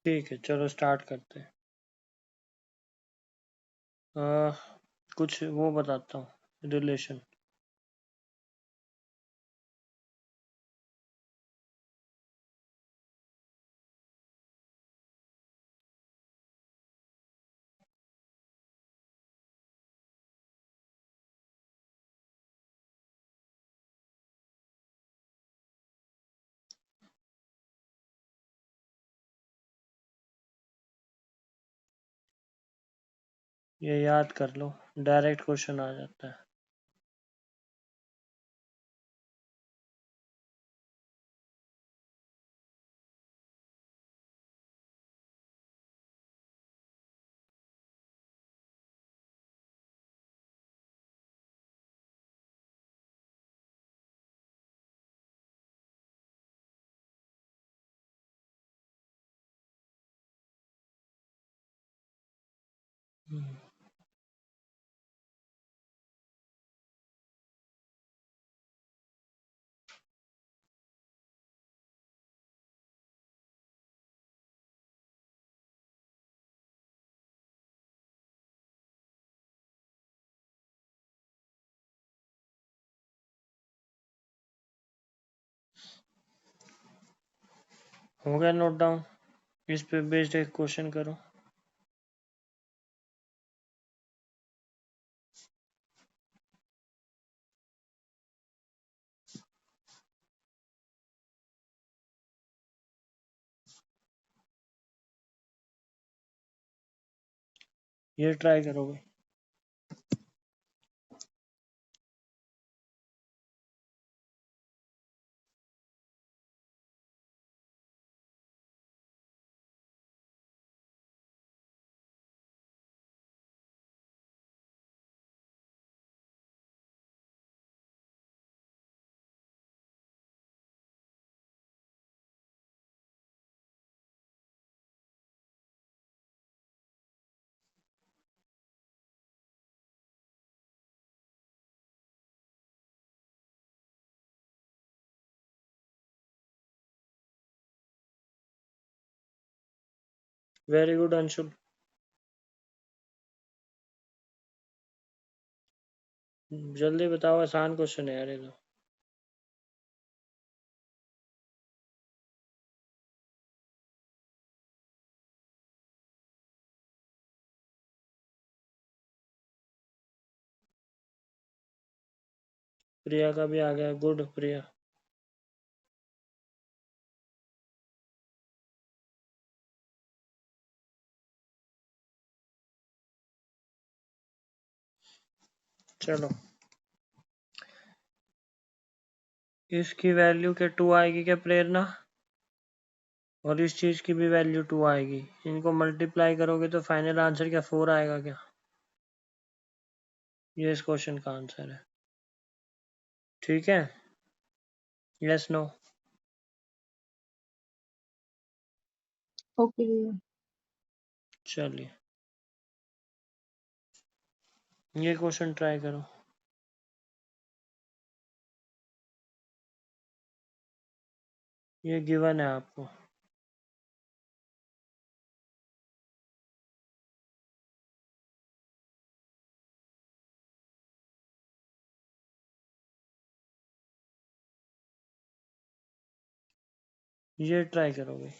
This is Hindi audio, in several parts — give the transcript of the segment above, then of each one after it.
ठीक है, चलो स्टार्ट करते हैं। अ, कुछ वो बताता हूँ, रिलेशन। ये याद कर लो, डायरेक्ट क्वेश्चन आ जाता है। हो गया नोट डाउन? इस पे बेस्ड एक क्वेश्चन करो। ये ट्राई करोगे? Very good Anshul. जल्दी बताओ, आसान क्वेश्चन है यार ये तो। प्रिया का भी आ गया, गुड प्रिया। चलो, इसकी वैल्यू के 2 आएगी क्या प्रेरणा? और इस चीज की भी वैल्यू 2 आएगी। इनको मल्टीप्लाई करोगे तो फाइनल आंसर क्या 4 आएगा क्या? ये इस क्वेश्चन का आंसर है। ठीक है, यस नो? ओके भैया। चलिए, ये क्वेश्चन ट्राई करो। ये गिवन है आपको। ये ट्राई करोगे?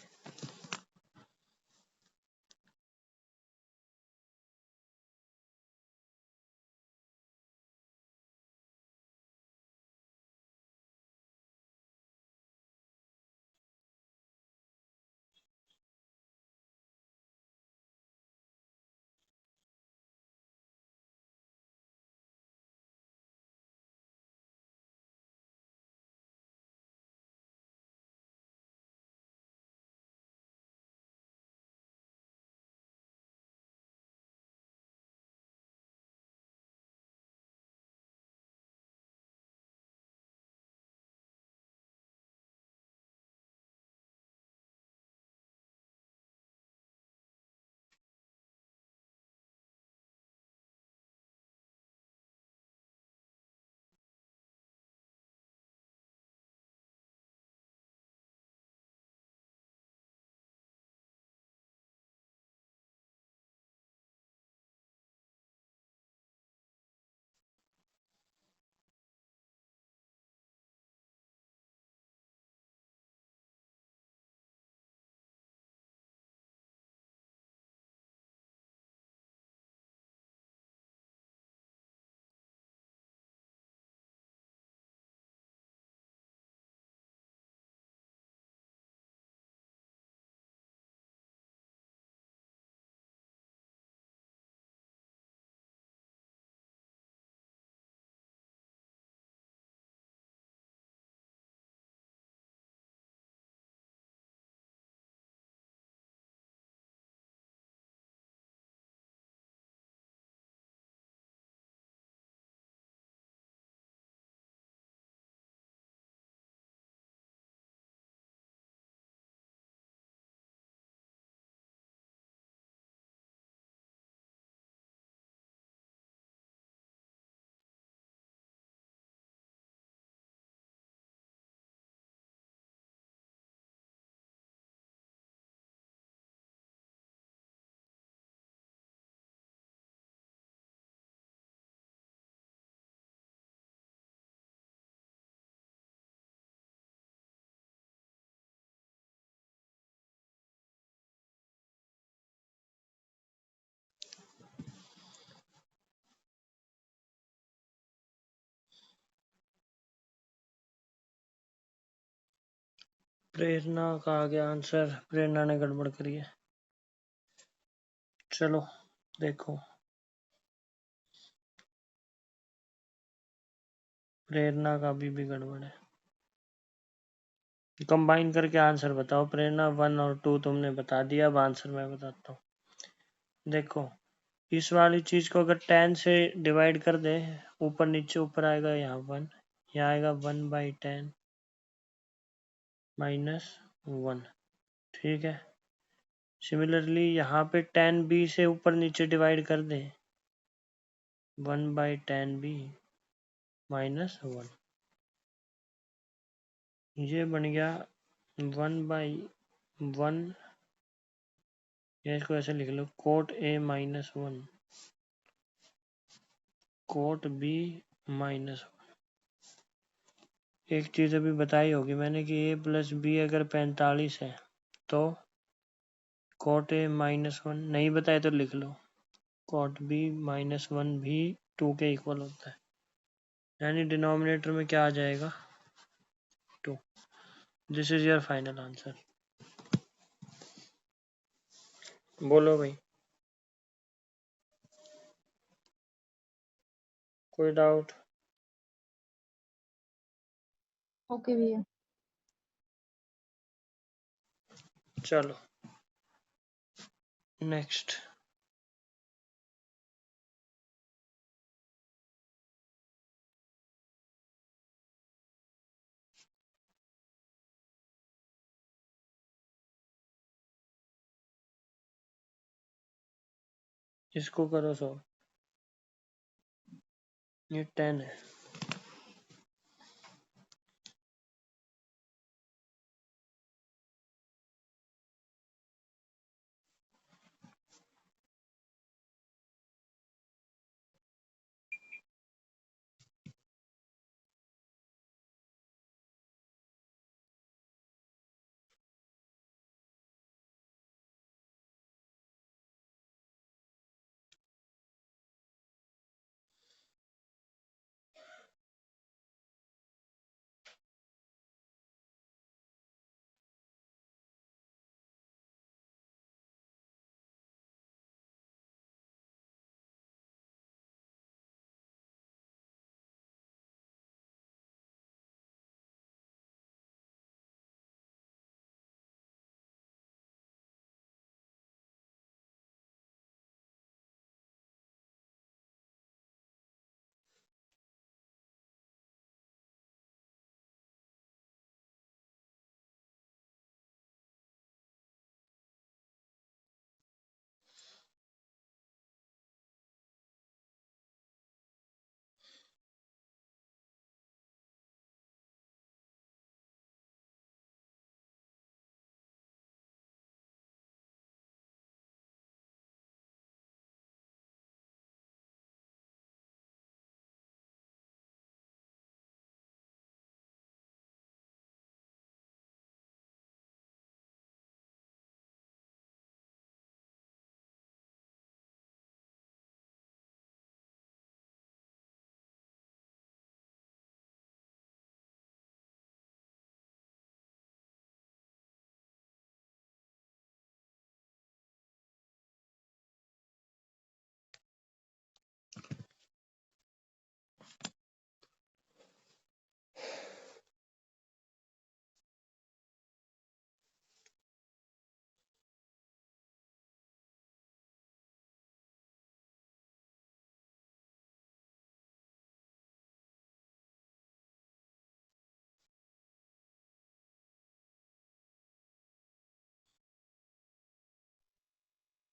प्रेरणा का आ गया आंसर, प्रेरणा ने गड़बड़ करी है। चलो देखो, प्रेरणा का भी गड़बड़ है। कंबाइन करके आंसर बताओ। प्रेरणा 1 और 2 तुमने बता दिया, अब आंसर मैं बताता हूँ। देखो, इस वाली चीज को अगर 10 से डिवाइड कर दे, ऊपर नीचे, ऊपर आएगा यहाँ 1, यहाँ आएगा 1/10 -1, ठीक है। सिमिलरली यहाँ पे 10b से ऊपर नीचे डिवाइड कर दे, 1/10b -1, ये बन गया 1/1, या इसको ऐसे लिख लो, cot a -1 cot b -1। एक चीज अभी बताई होगी मैंने कि a + b अगर 45 है तो cot a -1, नहीं बताए तो लिख लो, cot b -1 भी 2 के इक्वल होता है, यानी डिनोमिनेटर में क्या आ जाएगा, 2। This is your final answer. बोलो भाई, कोई डाउट? ओके भैया। चलो नेक्स्ट। इसको करो 100, ये 10 है।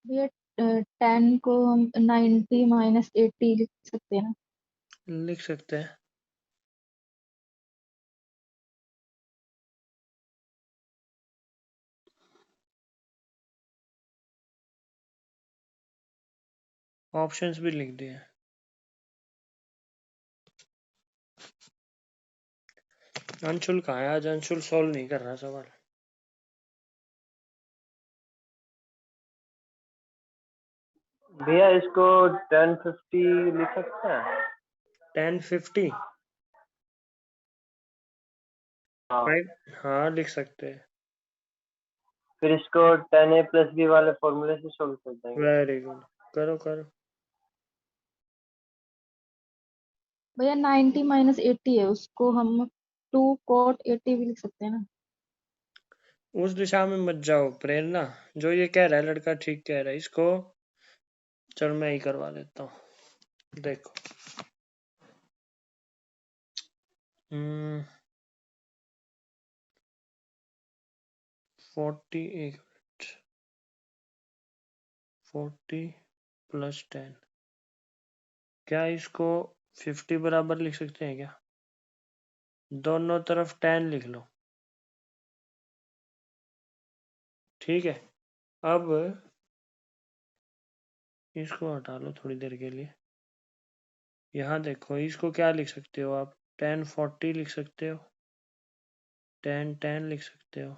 भैया 10 को हम 90 - 80 लिख सकते हैं ना? लिख सकते हैं। ऑप्शंस भी लिख दिए। अंशुल कहाँ है आज? अंशुल सॉल्व नहीं कर रहा सवाल। भैया इसको 1050 लिख सकते हैं? 1050? हाँ। हाँ लिख सकते हैं। फिर इसको 10a प्लस बी वाले फॉर्मूले से सोल्व कर देंगे। वेरी गुड, करो करो। भैया 90 माइनस 80 है, उसको हम 2 cot 80 भी लिख सकते हैं ना। उस दिशा में मत जाओ प्रेरणा, जो ये कह रहा है लड़का ठीक कह रहा है, इसको चल मैं ही करवा देता हूँ। देखो 40 एक 40 प्लस 10, क्या इसको 50 बराबर लिख सकते हैं क्या? दोनों तरफ 10 लिख लो, ठीक है। अब इसको हटा लो थोड़ी देर के लिए। यहाँ देखो, इसको क्या लिख सकते हो आप? 10 40 लिख सकते हो, 10 10 लिख सकते हो,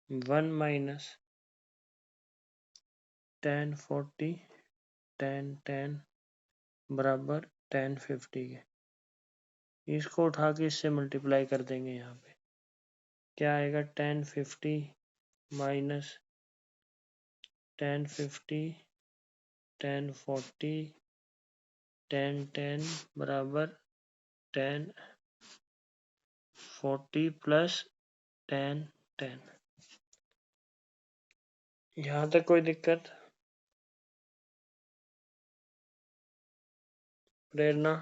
1 माइनस 10 40 10 10 बराबर 10 50 के। इसको उठा के इससे मल्टीप्लाई कर देंगे। यहाँ पे क्या आएगा? 10 50 माइनस 10 50 10 40 10 10 बराबर 10 40 प्लस 10 10। यहाँ तक कोई दिक्कत? प्रेरणा,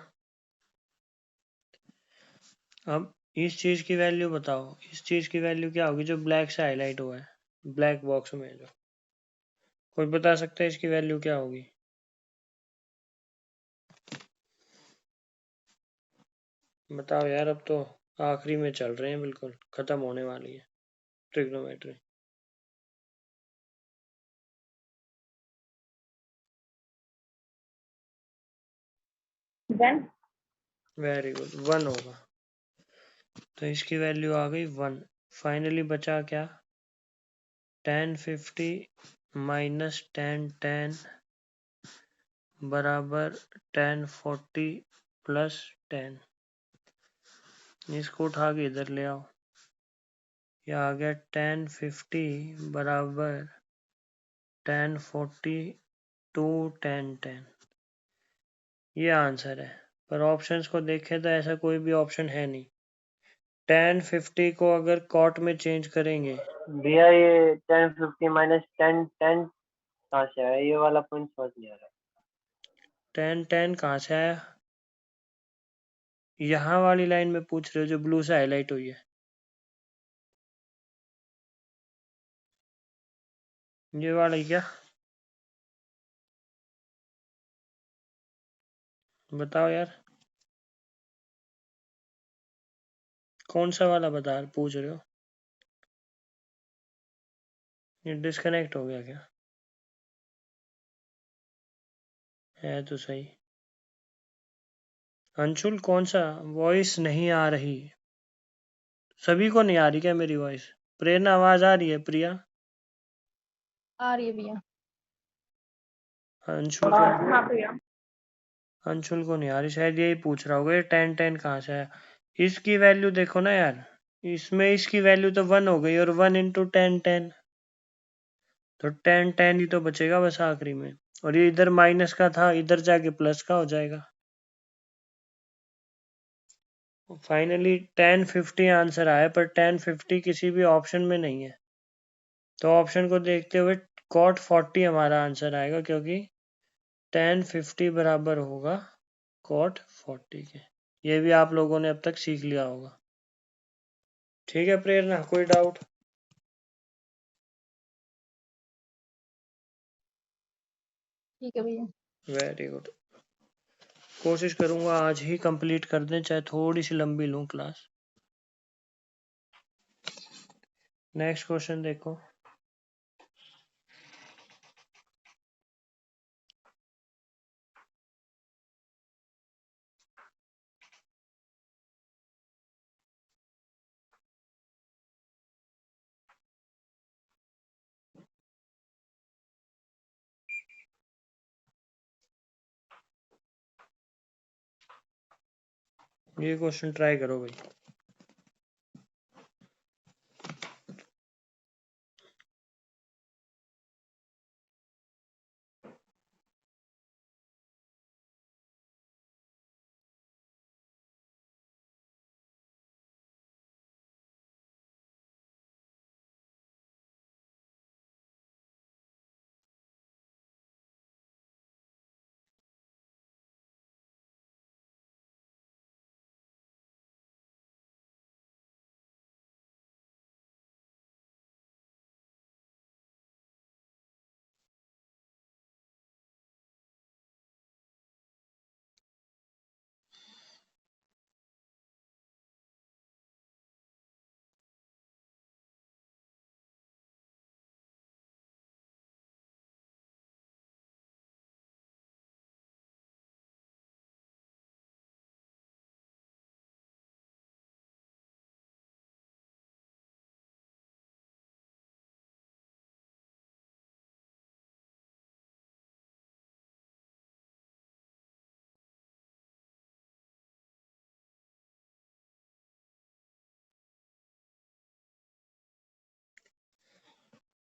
अब इस चीज की वैल्यू बताओ। इस चीज की वैल्यू क्या होगी जो ब्लैक से हाईलाइट हुआ है, ब्लैक बॉक्स में? जो कोई बता सकता है इसकी वैल्यू क्या होगी? बताओ यार, अब तो आखिरी में चल रहे हैं, बिल्कुल खत्म होने वाली है ट्रिग्नोमेट्री। 1। वेरी गुड, 1 होगा। तो इसकी वैल्यू आ गई 1। फाइनली बचा क्या? 10 50 माइनस 10 10 बराबर 10 40 प्लस 10। इसको उठा के इधर ले आओ। यह आ गया 10 50 बराबर 10 40 टू 10 10। ये आंसर है, पर ऑप्शंस को देखें तो ऐसा कोई भी ऑप्शन है नहीं। 10 50 को अगर कॉट में चेंज करेंगे। भैया ये 10 50 माइनस 10 10 कहाँ से आया? ये वाला पॉइंट समझ नहीं आ रहा। 10 10 कहाँ से आया? यहाँ वाली लाइन में पूछ रहे हो जो ब्लू से हाईलाइट हुई है, ये वाली क्या? बताओ यार, कौन सा वाला पूछ रहे हो? ये डिस्कनेक्ट हो गया क्या? है तो सही। अंशुल, कौन सा? वॉइस नहीं आ रही। सभी को नहीं आ रही क्या मेरी वॉइस? प्रेरणा, आवाज आ रही है? प्रिया, आ रही है भैया। अंशुल को हाँ भैया। अंशुल को नहीं आ रही, शायद यही पूछ रहा होगा ये 10 10 कहाँ से आया। इसकी वैल्यू देखो ना यार, इसमें इसकी वैल्यू तो 1 हो गई, और 1 इंटू 10 10, तो 10 10 ही तो बचेगा बस आखिरी में। और ये इधर माइनस का था, इधर जाके प्लस का हो जाएगा। फाइनली 10 50 आंसर आया, पर 10 50 किसी भी ऑप्शन में नहीं है। तो ऑप्शन को देखते हुए cot 40 हमारा आंसर आएगा, क्योंकि 10 50 बराबर होगा cot 40 के। ये भी आप लोगों ने अब तक सीख लिया होगा। ठीक है प्रेरणा, कोई डाउट? ठीक है भैया। Very good. कोशिश करूंगा आज ही कंप्लीट कर दें, चाहे थोड़ी सी लंबी लूं क्लास। नेक्स्ट क्वेश्चन देखो। ये क्वेश्चन ट्राई करो भाई।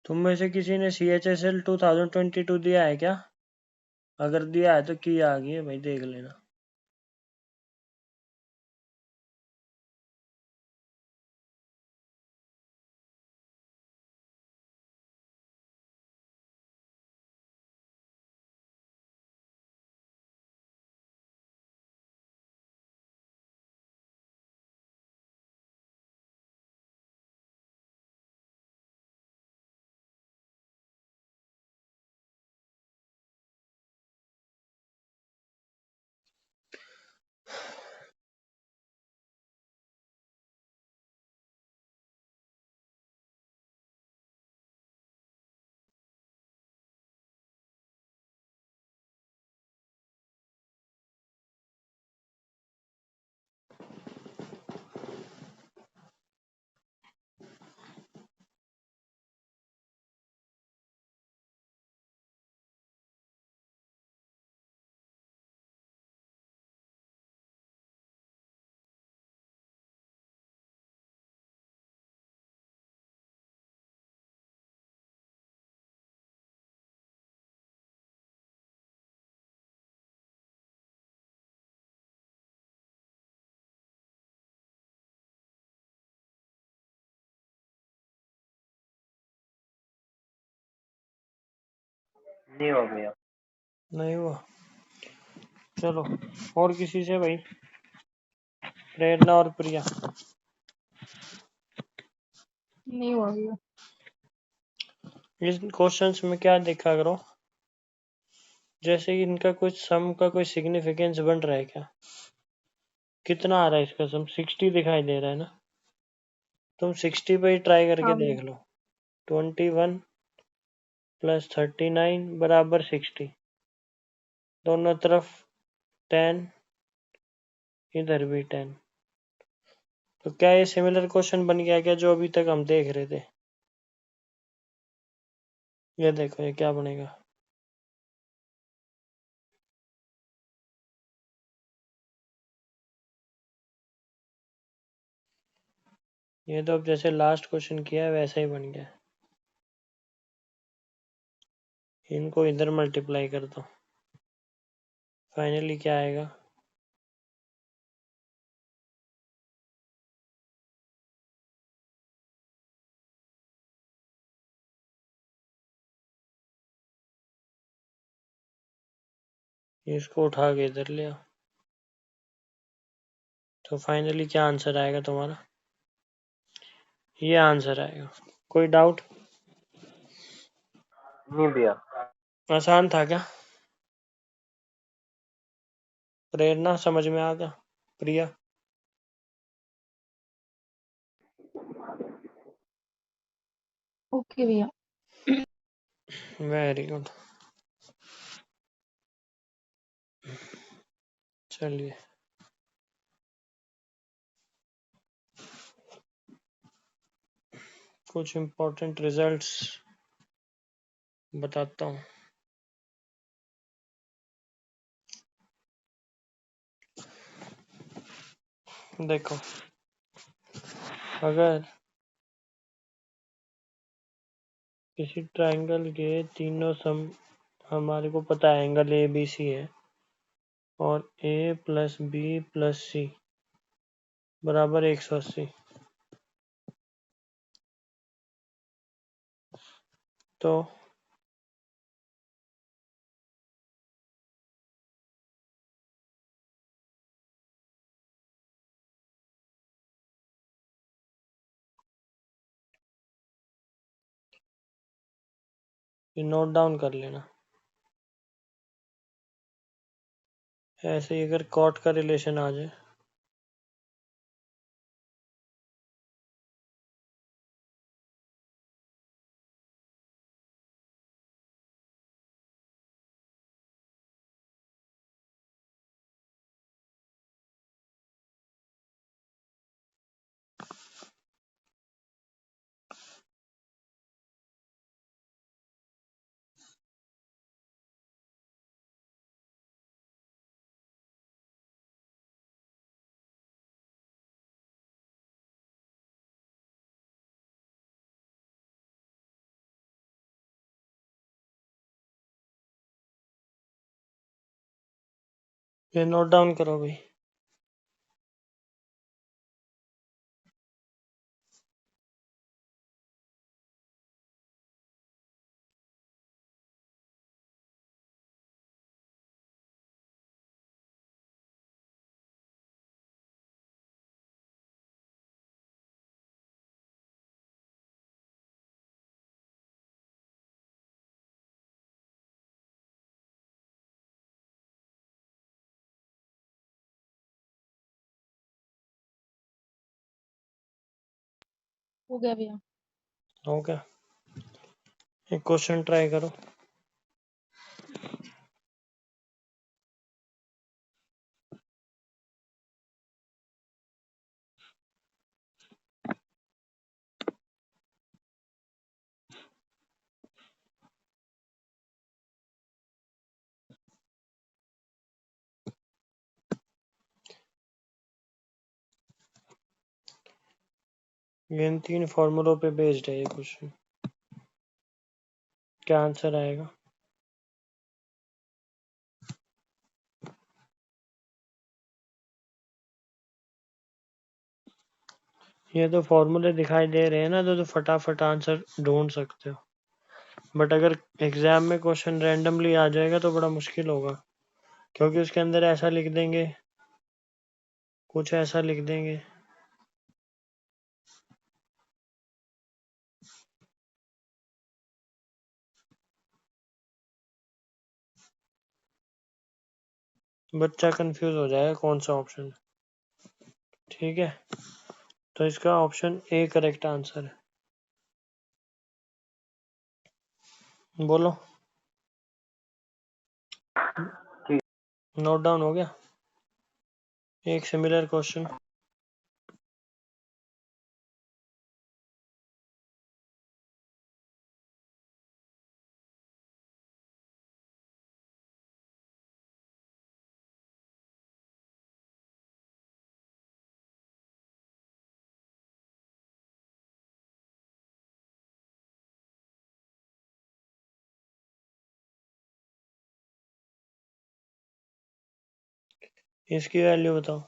तुम में से किसी ने CHSL 2022 दिया है क्या? अगर दिया है तो की आ गई है भाई, देख लेना। नहीं हो गया। नहीं हुआ, चलो और किसी से भाई, प्रेरणा और प्रिया। नहीं हुआ भैया। इस क्वेश्चंस में क्या देखा करो, जैसे कि इनका कुछ सम का कोई सिग्निफिकेंस बन रहा है क्या? कितना आ रहा है इसका सम? 60 दिखाई दे रहा है ना? तुम 60 पे ही ट्राई करके हाँ भैया। देख लो। 21 + 39 बराबर 60, दोनों तरफ 10, इधर भी 10। तो क्या ये सिमिलर क्वेश्चन बन गया क्या, जो अभी तक हम देख रहे थे? ये देखो ये क्या बनेगा। ये तो अब जैसे लास्ट क्वेश्चन किया है वैसा ही बन गया। इनको इधर मल्टीप्लाई कर दो, फाइनली क्या आएगा? इसको उठा के इधर ले आओ, तो फाइनली क्या आंसर आएगा तुम्हारा? ये आंसर आएगा। कोई डाउट? नहीं भैया। आसान था क्या? प्रेरणा समझ में आ गया? प्रिया? ओके भैया। Very good. चलिए कुछ इम्पोर्टेंट रिजल्ट्स बताता हूँ। देखो, अगर किसी ट्रायंगल के तीनों सम, हमारे को पता है एंगल ABC है, और A + B + C बराबर 180, तो ये नोट डाउन कर लेना। ऐसे ही अगर कॉट का रिलेशन आ जाए, ये नोट डाउन करो भाई। हो गया भैया। हो गया। एक क्वेश्चन ट्राई करो। इन 3 फॉर्मूलों पे बेस्ड है ये क्वेश्चन। क्या आंसर आएगा? ये तो फॉर्मूले दिखाई दे रहे हैं ना, तो फटाफट आंसर ढूंढ सकते हो। बट अगर एग्जाम में क्वेश्चन रैंडमली आ जाएगा तो बड़ा मुश्किल होगा, क्योंकि उसके अंदर ऐसा लिख देंगे, कुछ ऐसा लिख देंगे। बच्चा कंफ्यूज हो जाएगा कौन सा ऑप्शन है। ठीक है, तो इसका ऑप्शन ए करेक्ट आंसर है। बोलो। ठीक। नोट डाउन हो गया। एक सिमिलर क्वेश्चन। इसकी वैल्यू बताओ।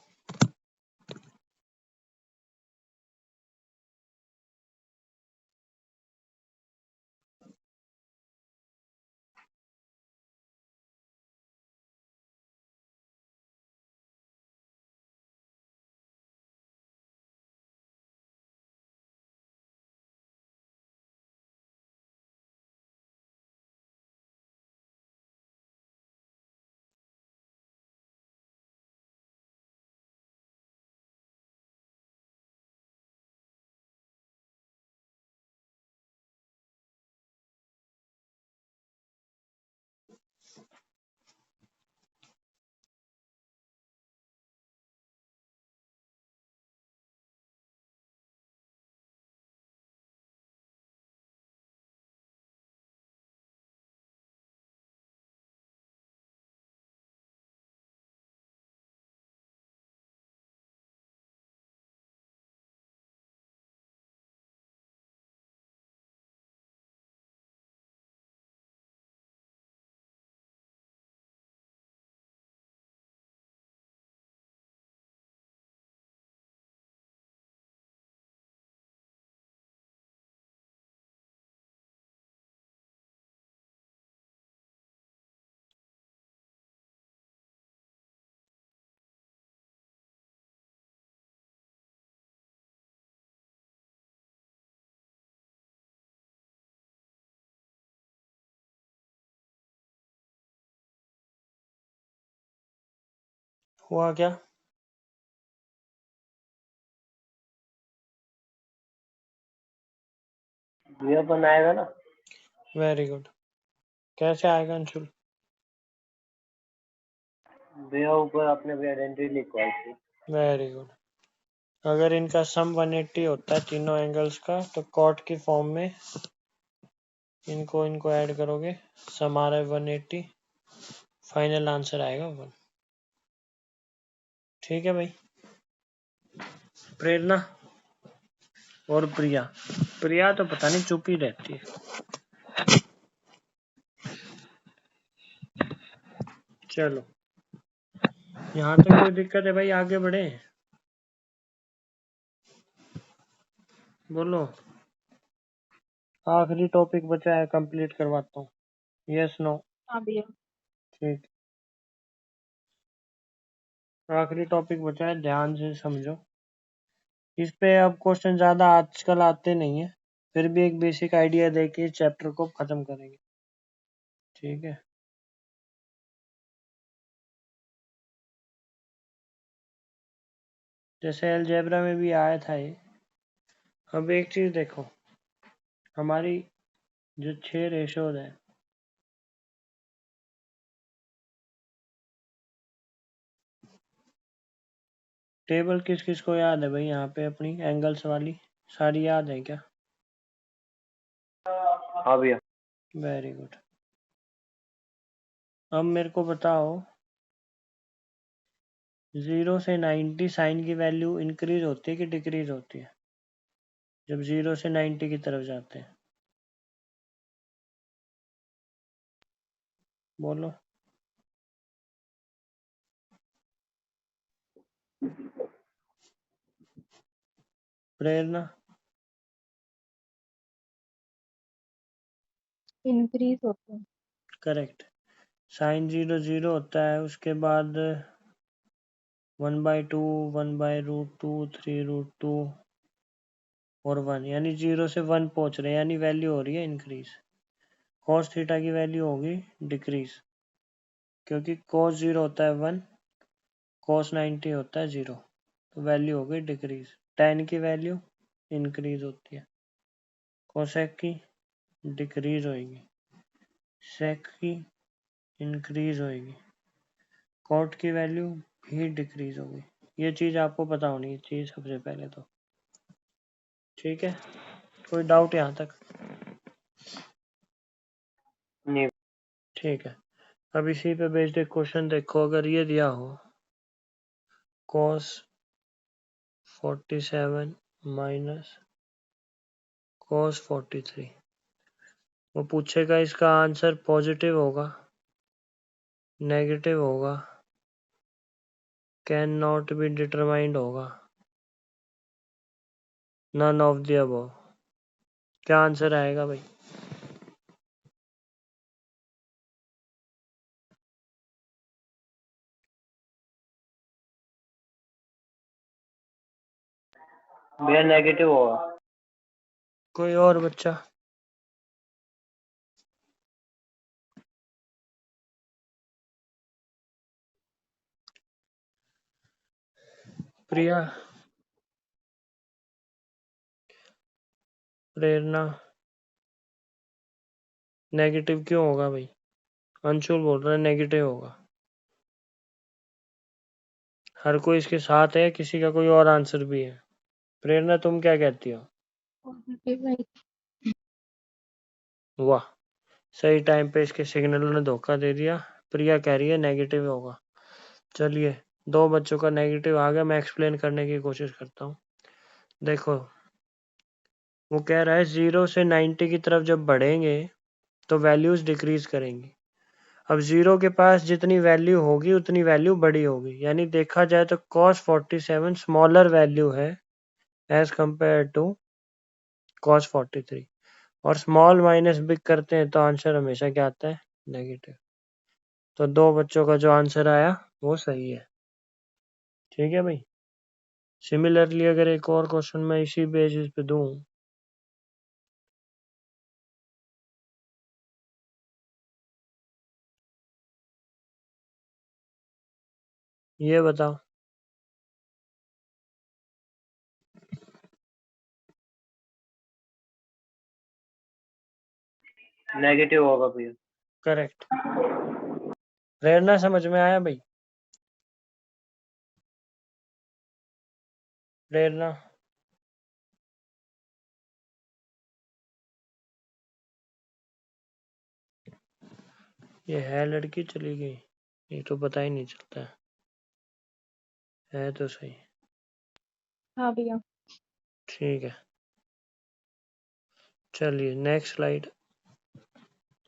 हुआ क्या? भैया अपन आएगा ना। Very good. कैसे आएगा अंशुल? भैया ऊपर आपने भी आइडेंटिटी लिखवाई थी। Very good. अगर इनका सम 180 होता है तीनों एंगल्स का, तो कॉट की फॉर्म में इनको ऐड करोगे, सम आ रहा है 180, फाइनल आंसर आएगा 1। ठीक है भाई। प्रेरणा और प्रिया तो पता नहीं चुप ही रहती है। चलो यहाँ तक कोई दिक्कत है भाई? आगे बढ़े, बोलो। आखिरी टॉपिक बचा है, कंप्लीट करवाता हूँ। Yes no? हाँ भैया। ठीक, आखिरी टॉपिक बचा है, ध्यान से समझो। इस पे अब क्वेश्चन ज्यादा आजकल आते नहीं है, फिर भी एक बेसिक आइडिया देके इस चैप्टर को खत्म करेंगे, ठीक है? जैसे अलजेब्रा में भी आया था ये। अब एक चीज देखो, हमारी जो 6 रेशोज है, टेबल किस किस को याद है भाई? यहाँ पे अपनी एंगल्स वाली सारी याद है क्या? हाँ भैया। Very good. अब मेरे को बताओ, 0 से 90 साइन की वैल्यू इंक्रीज होती है कि डिक्रीज होती है जब 0 से 90 की तरफ जाते हैं? बोलो। प्रेरणा? इंक्रीज होते हैं। करेक्ट। साइन 0 0 होता है, उसके बाद 1/2, 1/√2, 3√2 और 1, यानी 0 से 1 पहुंच रहे हैं, यानी वैल्यू हो रही है इंक्रीज। cos थीटा की वैल्यू होगी डिक्रीज, क्योंकि cos 0 होता है 1, cos 90 होता है 0, तो वैल्यू होगी डिक्रीज। tan की वैल्यू इंक्रीज होती है, cosec की डिक्रीज होगी, sec की इंक्रीज होगी, cot की वैल्यू भी डिक्रीज होगी। ये चीज आपको पता होनी चाहिए सबसे पहले तो, ठीक है? कोई डाउट यहाँ तक? नहीं। ठीक है। अब इसी पे बेस्ड एक क्वेश्चन देखो, अगर ये दिया हो cos 47 माइनस cos 43, वो पूछेगा इसका आंसर पॉजिटिव होगा, नेगेटिव होगा, कैन नॉट बी डिटरमाइंड होगा, नन ऑफ द अबव। क्या आंसर आएगा भाई? भैया नेगेटिव होगा। कोई और बच्चा? प्रिया? प्रेरणा? नेगेटिव क्यों होगा भाई? अंशुल बोल रहा है नेगेटिव होगा। हर कोई इसके साथ है, किसी का कोई और आंसर भी है? प्रेरणा तुम क्या कहती हो? पॉजिटिव है। वाह, सही टाइम पे इसके सिग्नल ने धोखा दे दिया। प्रिया कह रही है नेगेटिव होगा। चलिए, 2 बच्चों का नेगेटिव आ गया, मैं एक्सप्लेन करने की कोशिश करता हूँ। देखो, वो कह रहा है 0 से 90 की तरफ जब बढ़ेंगे तो वैल्यूज डिक्रीज करेंगी। अब 0 के पास जितनी वैल्यू होगी उतनी वैल्यू बड़ी होगी, यानी देखा जाए तो cos 47 स्मॉलर वैल्यू है एज कंपेयर टू cos 43, और स्मॉल माइनस बिग करते हैं तो आंसर हमेशा क्या आता है? नेगेटिव। तो 2 बच्चों का जो आंसर आया वो सही है, ठीक है भाई? सिमिलरली अगर एक और क्वेश्चन मैं इसी बेसिस पे दूं, ये बताओ। नेगेटिव होगा भैया। करेक्ट। प्रेरणा समझ में आया भाई? प्रेरणा? ये है लड़की, चली गई, ये तो पता ही नहीं चलता है तो सही। हाँ भैया। ठीक है, चलिए नेक्स्ट स्लाइड।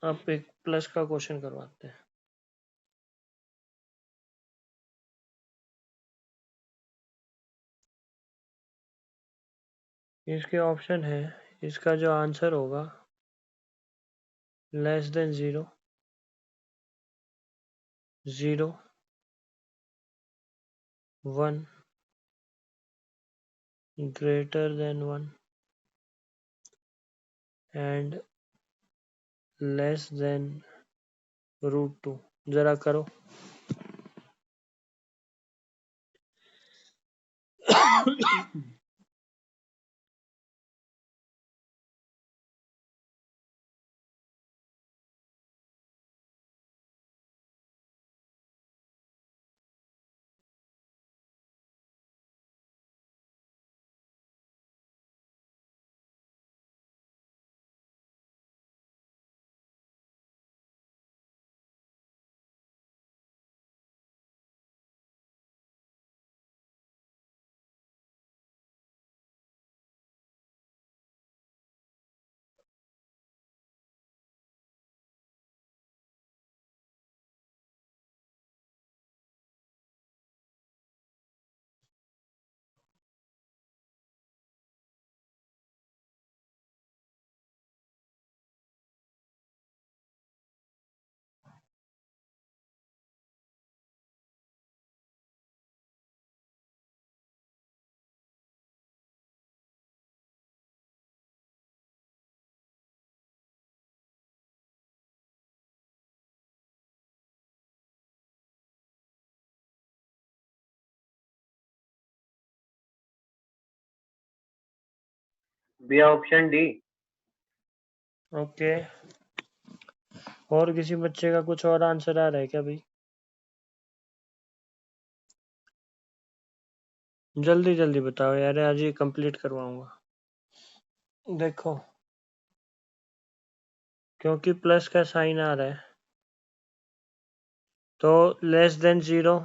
अब एक प्लस का क्वेश्चन करवाते हैं। इसके ऑप्शन है, इसका जो आंसर होगा less than 0, 0, 1, greater than 1 and less than √2। जरा करो। B option D. ओके, और किसी बच्चे का कुछ और आंसर आ रहा है क्या भाई? जल्दी जल्दी बताओ यार, आज ये कंप्लीट करवाऊंगा। देखो, क्योंकि प्लस का साइन आ रहा है तो लेस देन 0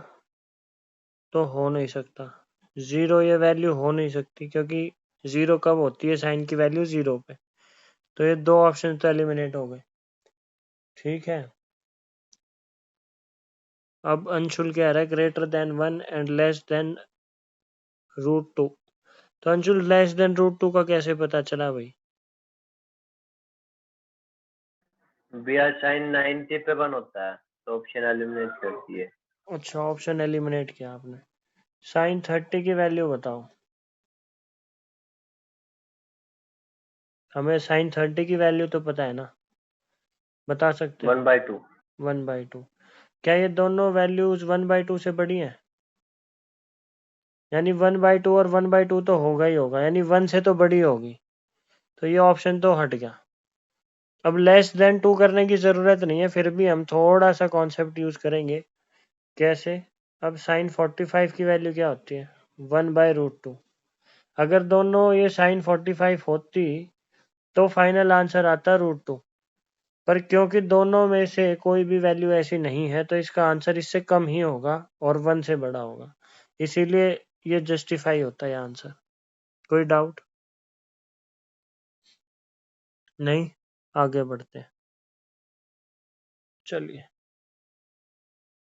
तो हो नहीं सकता, 0 ये वैल्यू हो नहीं सकती, क्योंकि 0 कब होती है साइन की वैल्यू 0 पे। तो ये दो ऑप्शन तो एलिमिनेट हो गए। ठीक है, अब अंशुल कह रहा है greater than 1 and less than √2। तो अंशुल लेस देन √2 का कैसे पता चला भाई? बी साइन 90 पे 1 होता है तो ऑप्शन एलिमिनेट करती है। अच्छा, ऑप्शन एलिमिनेट किया आपने। साइन 30 की वैल्यू बताओ, हमें साइन 30 की वैल्यू तो पता है ना, बता सकते हो? 1/2। 1/2। क्या ये दोनों वैल्यूज 1/2 से बड़ी हैं? यानी 1/2 और 1/2 तो होगा ही होगा, यानी 1 से तो बड़ी होगी, तो ये ऑप्शन तो हट गया। अब लेस देन 2 करने की जरूरत नहीं है, फिर भी हम थोड़ा सा कॉन्सेप्ट यूज करेंगे। कैसे? अब साइन 45 की वैल्यू क्या होती है? 1/√2। अगर दोनों ये साइन 45 होती तो फाइनल आंसर आता √2, पर क्योंकि दोनों में से कोई भी वैल्यू ऐसी नहीं है तो इसका आंसर इससे कम ही होगा और 1 से बड़ा होगा, इसीलिए ये जस्टिफाई होता है आंसर। कोई डाउट नहीं? आगे बढ़ते हैं। चलिए,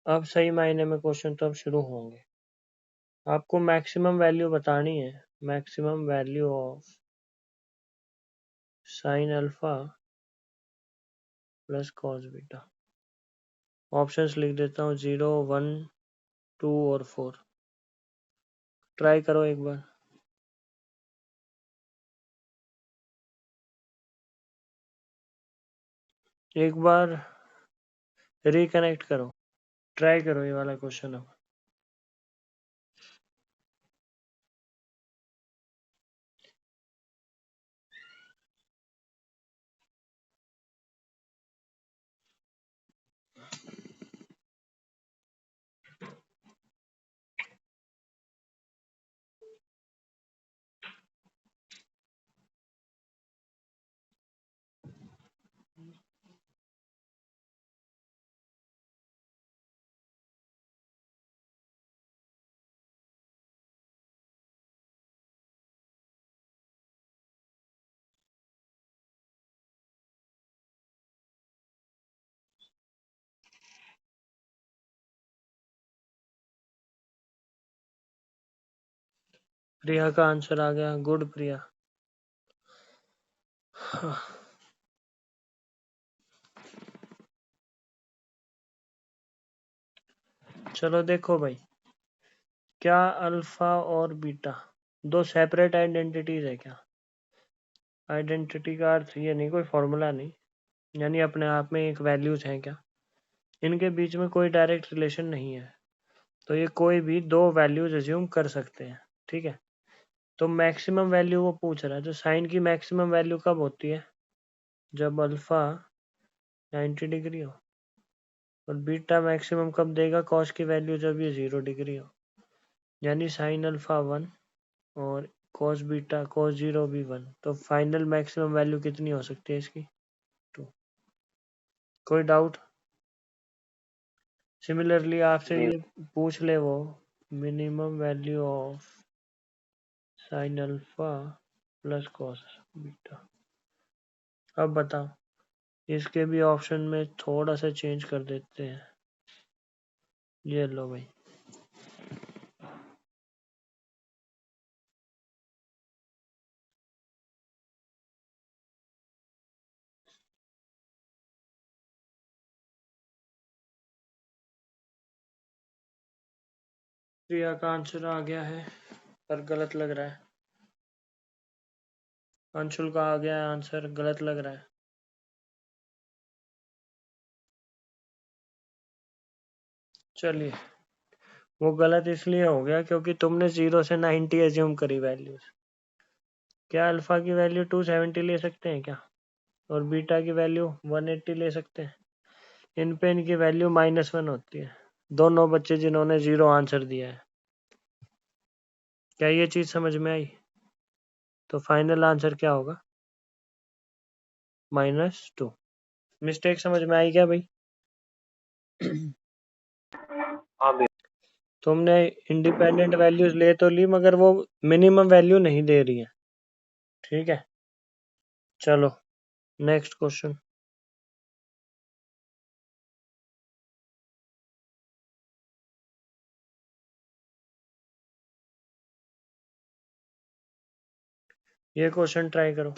अब सही मायने में क्वेश्चन तो अब शुरू होंगे। आपको मैक्सिमम वैल्यू बतानी है, maximum value of sine alpha plus cos beta. Options लिख देता हूँ, 0, 1, 2 और 4। ट्राई करो एक बार। एक बार रिकनेक्ट करो, ट्राई करो ये वाला क्वेश्चन अब। प्रिया का आंसर आ गया, गुड प्रिया। चलो देखो भाई, क्या अल्फा और बीटा दो सेपरेट आइडेंटिटीज है क्या? आइडेंटिटी का अर्थ ये नहीं, कोई फॉर्मूला नहीं, यानी अपने आप में एक वैल्यूज है क्या? इनके बीच में कोई डायरेक्ट रिलेशन नहीं है, तो ये कोई भी दो वैल्यूज एज्यूम कर सकते हैं, ठीक है। तो मैक्सिमम वैल्यू वो पूछ रहा है, तो साइन की मैक्सिमम वैल्यू कब होती है? जब अल्फा 90 डिग्री हो। और बीटा मैक्सिमम कब देगा कॉस की वैल्यू? जब ये 0 डिग्री हो। यानी साइन अल्फा 1 और कॉस बीटा कॉस 0 भी 1, तो फाइनल मैक्सिमम वैल्यू कितनी हो सकती है इसकी? 2। कोई डाउट? सिमिलरली आपसे जी ये पूछ ले वो, minimum value of sine alpha plus cos beta. अब बताओ, इसके भी ऑप्शन में थोड़ा सा चेंज कर देते हैं। ये लो भाई, प्रिया का आंसर आ गया है पर गलत लग रहा है। अंशुल का आ गया है आंसर, गलत लग रहा है। चलिए, वो गलत इसलिए हो गया क्योंकि तुमने 0 से 90 एज्यूम करी वैल्यूज। क्या अल्फा की वैल्यू 270 ले सकते हैं क्या? और बीटा की वैल्यू 180 ले सकते हैं? इन पे इनकी वैल्यू -1 होती है। दोनों बच्चे जिन्होंने 0 आंसर दिया है, क्या ये चीज समझ में आई? तो फाइनल आंसर क्या होगा? -2। मिस्टेक समझ में आई क्या भाई? हाँ भैया। तुमने इंडिपेंडेंट वैल्यूज ले तो ली, मगर वो मिनिमम वैल्यू नहीं दे रही है, ठीक है। चलो नेक्स्ट क्वेश्चन। ये क्वेश्चन ट्राई करो।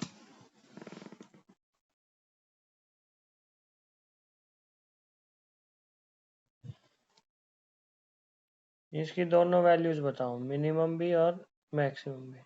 इसकी दोनों वैल्यूज बताओ, मिनिमम भी और मैक्सिमम भी।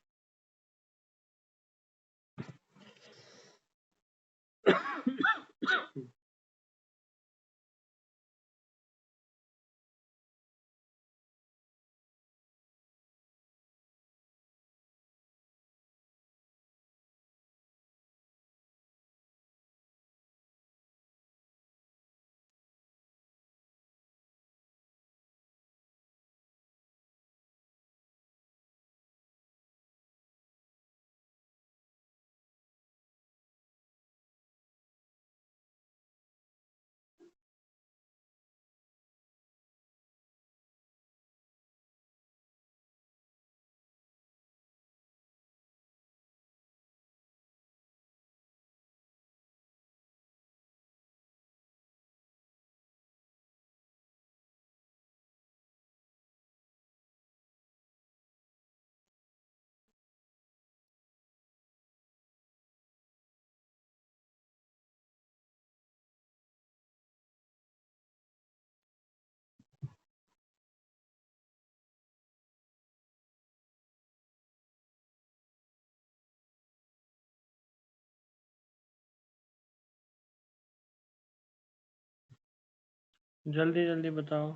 जल्दी जल्दी बताओ।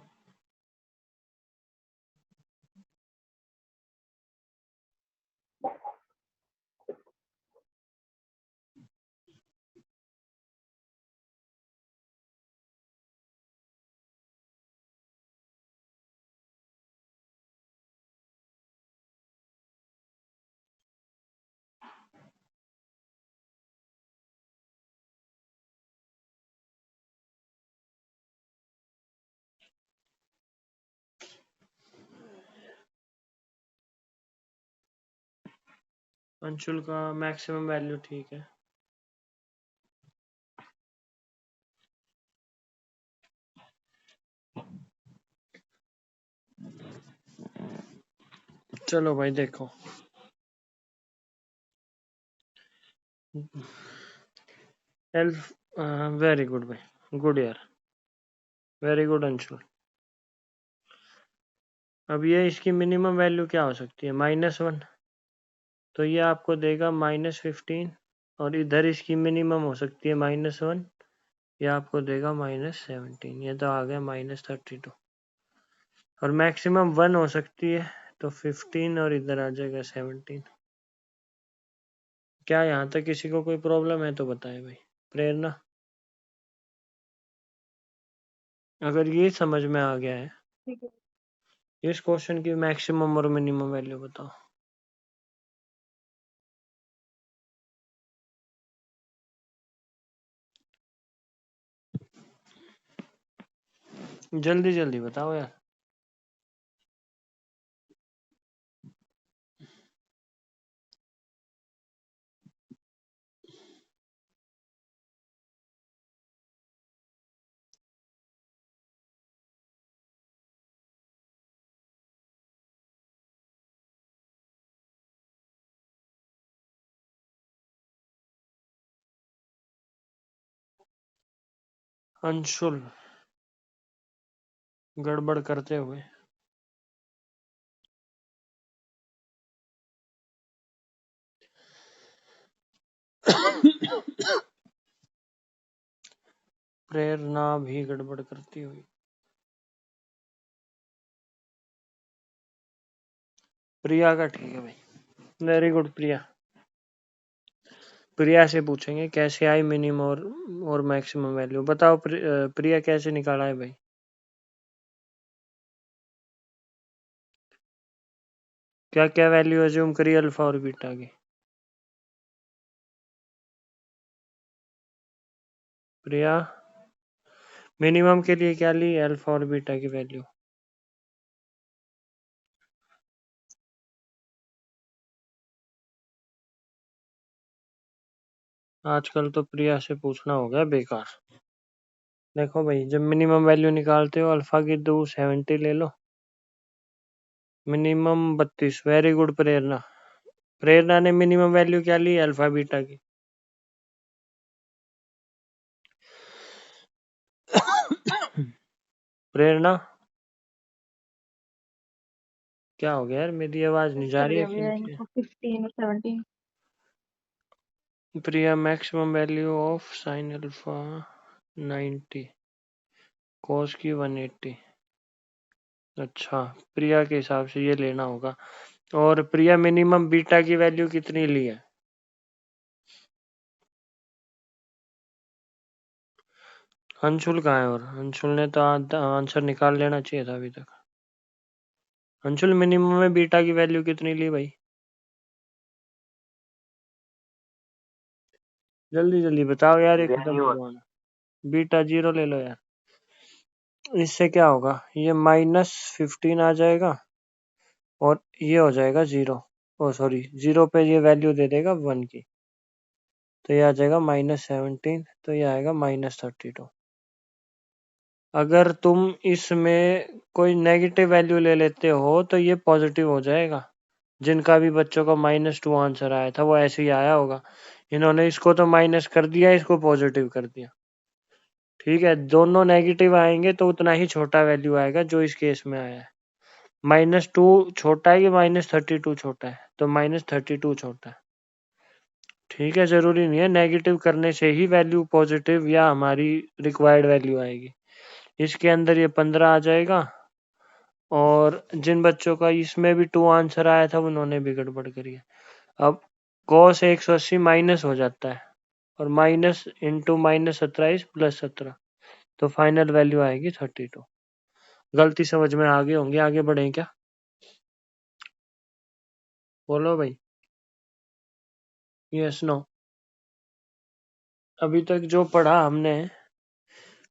अंशुल का मैक्सिमम वैल्यू ठीक है। चलो भाई देखो, एल्फ वेरी गुड भाई, गुड यार, वेरी गुड अंशुल। अब ये इसकी मिनिमम वैल्यू क्या हो सकती है, -1, तो ये आपको देगा -15, और इधर इसकी मिनिमम हो सकती है -1, ये आपको देगा -17, ये तो आ गया -32, और मैक्सिमम 1 हो सकती है तो 15, और इधर आ जाएगा 17। क्या यहाँ तक किसी को कोई प्रॉब्लम है तो बताएं भाई, प्रेरणा। अगर ये समझ में आ गया है, ठीक है। इस क्वेश्चन की मैक्सिमम और मिनिमम वैल्यू बताओ। जल्दी जल्दी बताओ यार। अंशुल, गड़बड़ करते हुए। प्रेरणा भी गड़बड़ करती हुई। प्रिया का ठीक है भाई, वेरी गुड प्रिया। प्रिया से पूछेंगे कैसे आई मिनिमम और मैक्सिमम वैल्यू, बताओ प्रिया कैसे निकाला है भाई। क्या क्या वैल्यू अज्यूम करी अल्फा और बीटा की। प्रिया, मिनिमम के लिए क्या ली, अल्फा और बीटा की वैल्यू। आजकल तो प्रिया से पूछना हो गया बेकार। देखो भाई, जब मिनिमम वैल्यू निकालते हो अल्फा की 270 ले लो, मिनिमम 32। वेरी गुड प्रेरणा। प्रेरणा ने मिनिमम वैल्यू क्या ली, अल्फा बीटा की। प्रेरणा, क्या हो गया यार, मेरी आवाज नहीं जा कर रही है दिया भैया क्या। इनको 15 और 17। Priya, maximum value of sine alpha 90, cos की 180। अच्छा, प्रिया के हिसाब से ये लेना होगा। और प्रिया, मिनिमम बीटा की वैल्यू कितनी ली है। अंशुल कहाँ है, और अंशुल ने तो आंसर निकाल लेना चाहिए था अभी तक। अंशुल, मिनिमम में बीटा की वैल्यू कितनी ली भाई, जल्दी जल्दी बताओ यार, ये खत्म करवाना। बीटा 0 ले लो यार। इससे क्या होगा, ये -15 आ जाएगा, और ये हो जाएगा 0। ओ सॉरी, 0 पे ये वैल्यू दे देगा 1 की, तो ये आ जाएगा -17, तो ये आएगा -32। अगर तुम इसमें कोई नेगेटिव वैल्यू ले लेते हो तो ये पॉजिटिव हो जाएगा। जिनका भी बच्चों का -2 आंसर आया था वो ऐसे ही आया होगा। इन्होंने इसको तो माइनस कर दिया, इसको पॉजिटिव कर दिया। ठीक है, दोनों नेगेटिव आएंगे तो उतना ही छोटा वैल्यू आएगा जो इस केस में आया है। -2 छोटा है कि -32 छोटा है, तो -32 छोटा है। ठीक है, जरूरी नहीं है नेगेटिव करने से ही वैल्यू पॉजिटिव या हमारी रिक्वायर्ड वैल्यू आएगी। इसके अंदर ये 15 आ जाएगा, और जिन बच्चों का इसमें भी 2 आंसर आया था उन्होंने भी गड़बड़ करी है। अब cos 180 माइनस हो जाता है, और माइनस इंटू -27 प्लस 17, तो फाइनल वैल्यू आएगी 32। गलती समझ में आ गए होंगे, आगे बढ़े क्या, बोलो भाई, यस नो। अभी तक जो पढ़ा हमने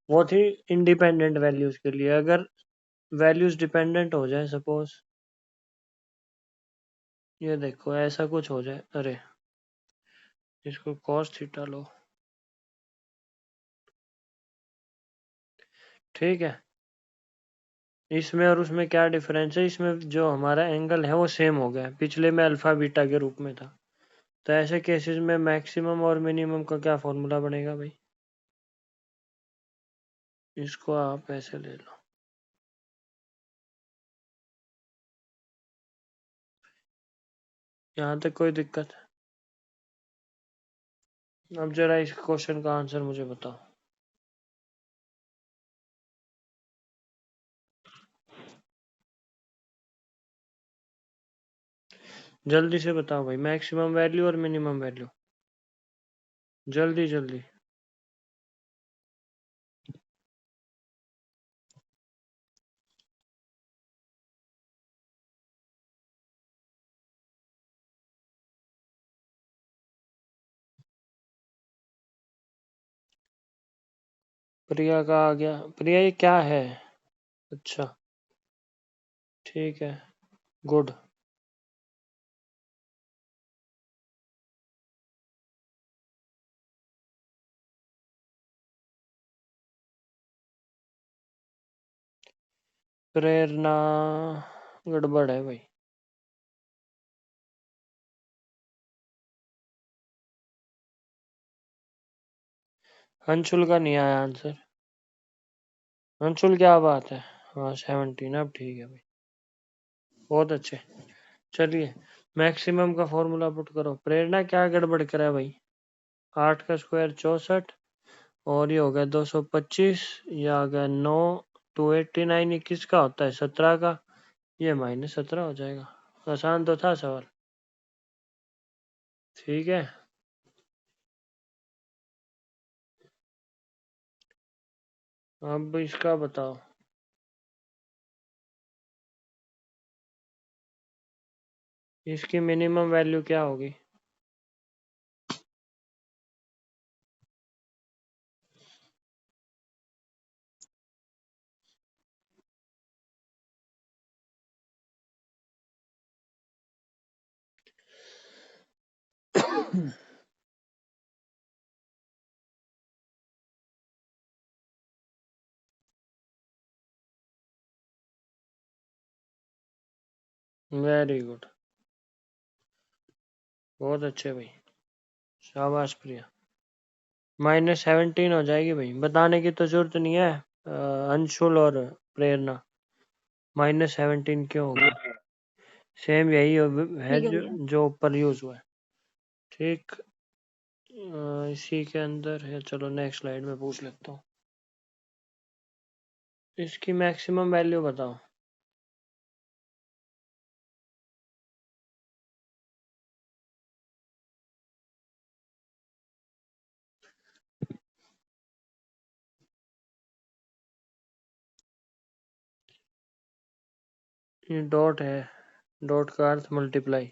वो थी इंडिपेंडेंट वैल्यूज के लिए। अगर वैल्यूज डिपेंडेंट हो जाए, सपोज ये देखो ऐसा कुछ हो जाए, अरे इसको cos थीटा लो, ठीक है। इसमें और उसमें क्या डिफरेंस है, इसमें जो हमारा एंगल है वो सेम हो गया है, पिछले में अल्फा बीटा के रूप में था, तो ऐसे केसेस में मैक्सिमम और मिनिमम का क्या फॉर्मूला बनेगा भाई? इसको आप ऐसे ले लो। यहाँ तक कोई दिक्कत? अब जरा इस क्वेश्चन का आंसर मुझे बताओ। जल्दी से बताओ भाई, मैक्सिमम वैल्यू और मिनिमम वैल्यू, जल्दी जल्दी। प्रिया का आ गया। प्रिया ये क्या है? अच्छा ठीक है, गुड। प्रेरणा गड़बड़ है भाई। अंशुल का नहीं आया आंसर। अंशुल क्या बात है? हाँ 17, अब ठीक है भाई, बहुत अच्छे। चलिए मैक्सिमम का फॉर्मूला पुट करो। प्रेरणा क्या गड़बड़ करा है भाई? 8 का स्क्वायर 64, और ये हो गया 225, ये आ गया 9, 289, ये किसका होता है? 17 का, ये -17 हो जाएगा। आसान तो था सवाल। ठीक है, अब इसका बताओ। इसकी मिनिमम वैल्यू क्या होगी? वेरी गुड, बहुत अच्छे भाई, शाबाश प्रिया। -17 हो जाएगी भाई, बताने की तो जरूरत नहीं है। अंशुल और प्रेरणा, -17 क्यों होगा? सेम यही है ठीक है भैया। जो ऊपर यूज हुआ है। ठीक, इसी के अंदर है। चलो नेक्स्ट स्लाइड में पूछ लेता हूँ। इसकी मैक्सिमम वैल्यू बताओ। ये डॉट है, डॉट का अर्थ मल्टीप्लाई।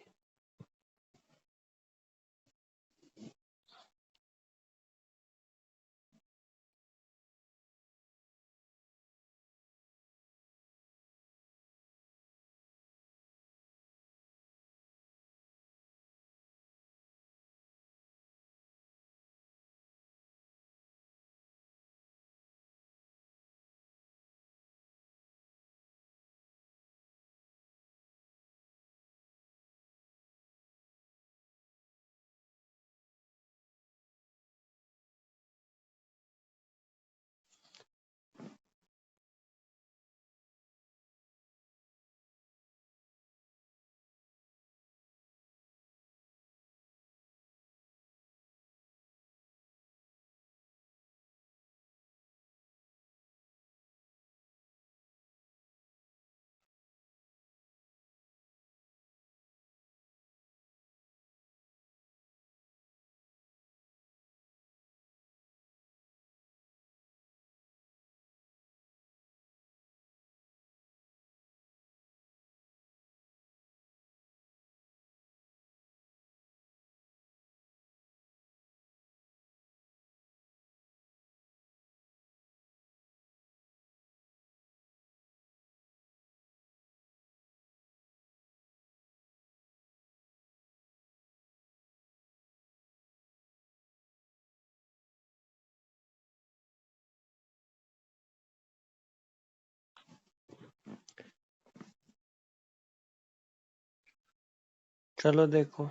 चलो देखो,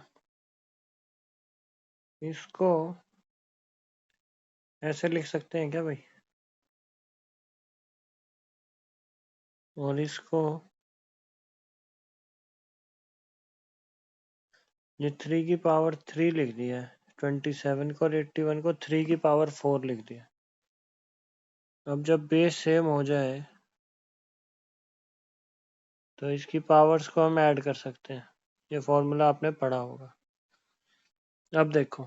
इसको ऐसे लिख सकते हैं क्या भाई? और इसको ये 3 की पावर 3 लिख दिया है, 27 को और 81 को 3 की पावर 4 लिख दिया। अब जब बेस सेम हो जाए तो इसकी पावर्स को हम ऐड कर सकते हैं। ये फॉर्मूला आपने पढ़ा होगा। अब देखो,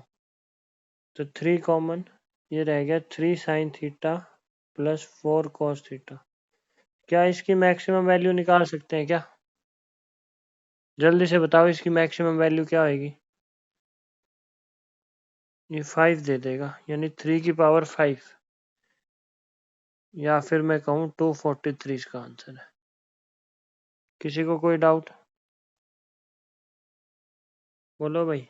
तो 3 कॉमन, ये रह गया 3 sine theta plus 4 cos theta. क्या इसकी मैक्सिमम वैल्यू निकाल सकते हैं क्या? जल्दी से बताओ, इसकी मैक्सिमम वैल्यू क्या होगी? ये 5 दे देगा, यानी 3 की पावर 5, या फिर मैं कहूँ 243 इसका आंसर है। किसी को कोई डाउट? बोलो भाई।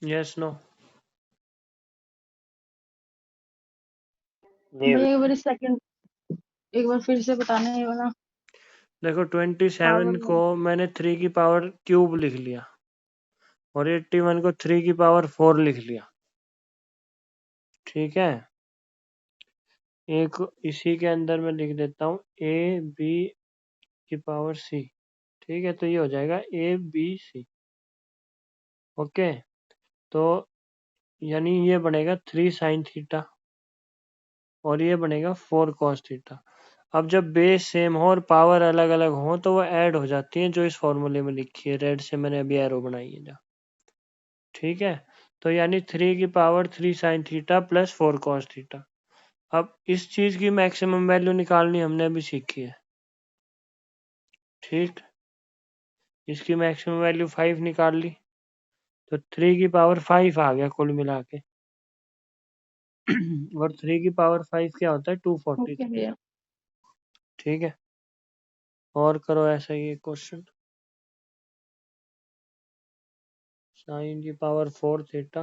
Yes no? नहीं भैया एक बार सेकंड, एक बार फिर से बताना है ये वाला देखो 27 पावर। को मैंने 3 की पावर क्यूब लिख लिया और 81 को 3 की पावर 4 लिख लिया। ठीक है, एक इसी के अंदर मैं लिख देता हूँ ए बी की पावर सी। ठीक है, तो ये हो जाएगा ए बी सी। ओके, तो यानी ये बनेगा 3 साइन थीटा और ये बनेगा 4 कॉस थीटा। अब जब बेस सेम हो और पावर अलग अलग हो तो वो ऐड हो जाती है, जो इस फॉर्मूले में लिखी है, रेड से मैंने अभी एरो बनाई है जहाँ। ठीक है, तो यानी 3 की power 3 sine theta plus 4 cos theta. अब इस चीज की मैक्सिमम वैल्यू निकालनी हमने अभी सीखी है। ठीक, इसकी मैक्सिमम वैल्यू 5 निकाल ली, तो 3 की पावर 5 आ गया कुल मिला के। और 3 की पावर 5 क्या होता है? ओके 243। भैया। ठीक है, और करो ऐसा ही एक क्वेश्चन। साइन की पावर 4 थीटा,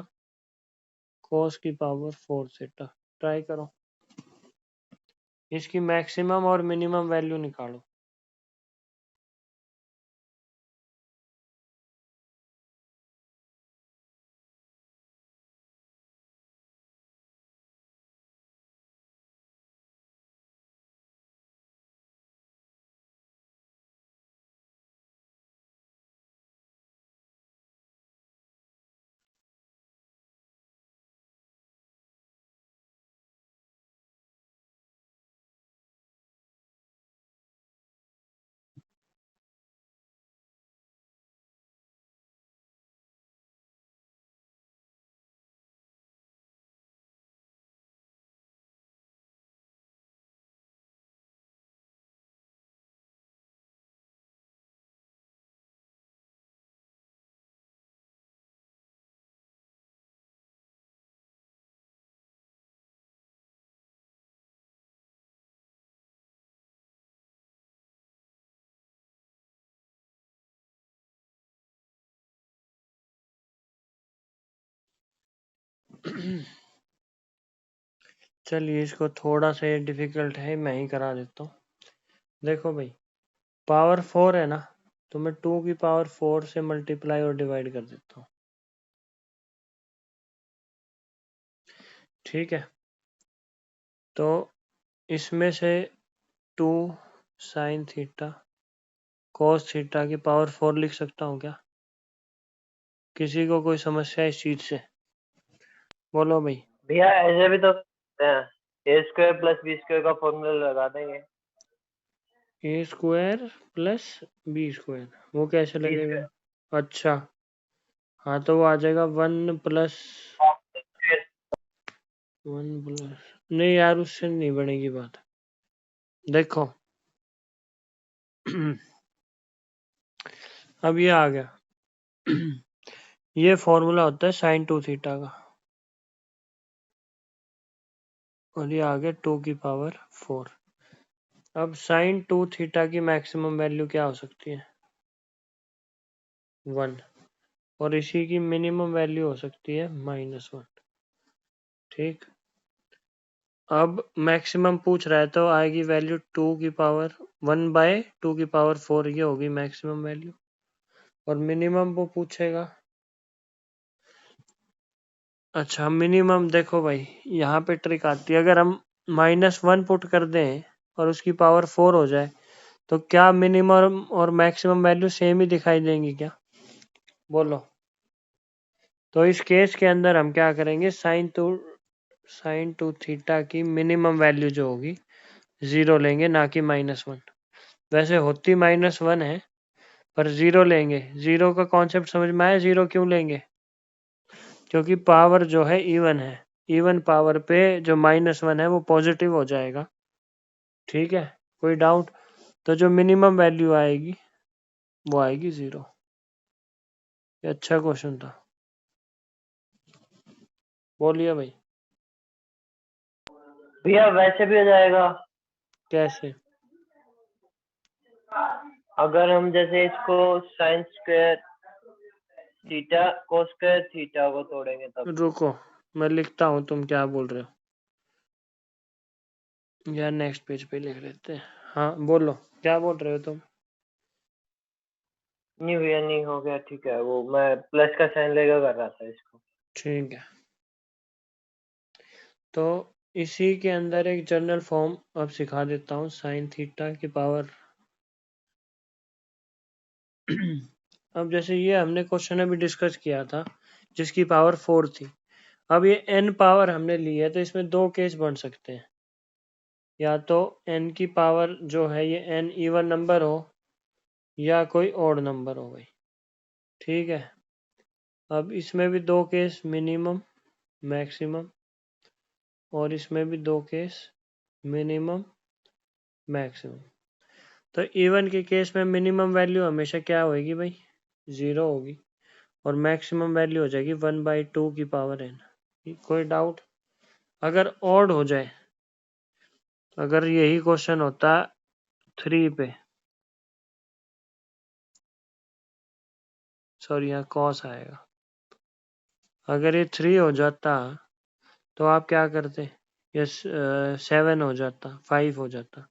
कोस की पावर 4 थीटा। ट्राई करो, इसकी मैक्सिमम और मिनिमम वैल्यू निकालो। चलिए, इसको थोड़ा सा ये डिफिकल्ट है, मैं ही करा देता हूँ। देखो भाई, पावर 4 है ना, तो मैं 2 की पावर 4 से मल्टीप्लाई और डिवाइड कर देता हूँ। ठीक है, तो इसमें से 2 साइन थीटा कॉस थीटा की पावर 4 लिख सकता हूँ क्या? किसी को कोई समस्या इस चीज से? बोलो भाई। भैया ऐसे भी तो ए स्क्वायर प्लस बी स्क्वायर का फॉर्मूला लगा देंगे। ए स्क्वायर प्लस बी स्क्वायर, वो कैसे बी लगेगा? स्क्वायर अच्छा, हाँ, तो वो आ जाएगा 1 प्लस, नहीं यार, उससे नहीं बनेगी बात। देखो, अब ये आ गया। ये फॉर्मूला होता है साइन 2 थीटा का, और ये आ गया 2 की पावर 4। अब साइन 2 थीटा की मैक्सिमम वैल्यू क्या हो सकती है? 1। और इसी की मिनिमम वैल्यू हो सकती है -1। ठीक, अब मैक्सिमम पूछ रहा है तो आएगी वैल्यू 2 की पावर 1 बाय 2 की पावर 4, ये होगी मैक्सिमम वैल्यू। और मिनिमम वो पूछेगा। अच्छा मिनिमम देखो भाई, यहाँ पे ट्रिक आती है। अगर हम -1 पुट कर दें और उसकी पावर 4 हो जाए तो क्या मिनिमम और मैक्सिमम वैल्यू सेम ही दिखाई देंगी क्या? बोलो। तो इस केस के अंदर हम क्या करेंगे, साइन टू थीटा की मिनिमम वैल्यू जो होगी 0 लेंगे, ना कि -1। वैसे होती -1 है पर 0 लेंगे। 0 का कॉन्सेप्ट समझ में आया? 0 क्यों लेंगे? क्योंकि पावर जो है इवन है, इवन पावर पे जो -1 है वो पॉजिटिव हो जाएगा। ठीक है, कोई डाउट? तो जो मिनिमम वैल्यू आएगी वो आएगी 0। ये अच्छा क्वेश्चन था, बोलिए भाई। भैया वैसे भी हो जाएगा। कैसे? अगर हम जैसे इसको sine square theta cos square theta को तोड़ेंगे तब। रुको मैं लिखता हूँ, तुम क्या बोल रहे हो, या नेक्स्ट पेज पे लिख लेते हैं। हाँ बोलो, क्या बोल रहे हो तुम? नहीं भैया नहीं, हो गया ठीक है, वो मैं प्लस का साइन लेकर कर रहा था इसको। ठीक है, तो इसी के अंदर एक जनरल फॉर्म अब सिखा देता हूँ, साइन थीटा की पावर अब जैसे ये हमने क्वेश्चन अभी डिस्कस किया था जिसकी पावर 4 थी। अब ये n पावर हमने ली है तो इसमें दो केस बन सकते हैं। या तो n की पावर जो है ये n इवन नंबर हो या कोई ऑड नंबर हो भाई। ठीक है, अब इसमें भी दो केस, मिनिमम मैक्सिमम, और इसमें भी दो केस, मिनिमम मैक्सिमम। तो इवन के केस में मिनिमम वैल्यू हमेशा क्या होगी भाई? 0 होगी, और मैक्सिमम वैल्यू हो जाएगी 1/2 की पावर n। कोई डाउट? अगर ऑड हो जाए, अगर यही क्वेश्चन होता 3 पे, सॉरी यहाँ कॉस आएगा, अगर ये 3 हो जाता तो आप क्या करते? ये 7 हो जाता, 5 हो जाता,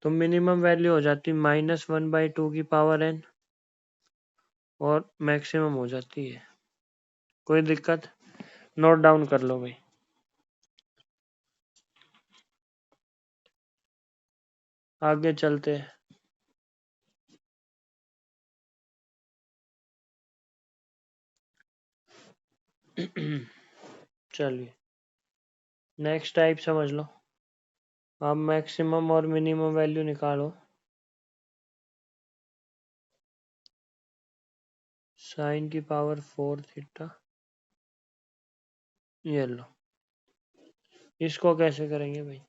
तो मिनिमम वैल्यू हो जाती -1/2 की पावर n, और मैक्सिमम हो जाती है। कोई दिक्कत? नोट डाउन कर लो भाई। आगे चलते हैं। चलिए नेक्स्ट टाइप समझ लो। आप मैक्सिमम और मिनिमम वैल्यू निकालो। साइन की पावर 4 थीटा, ये लो। इसको कैसे करेंगे भाई?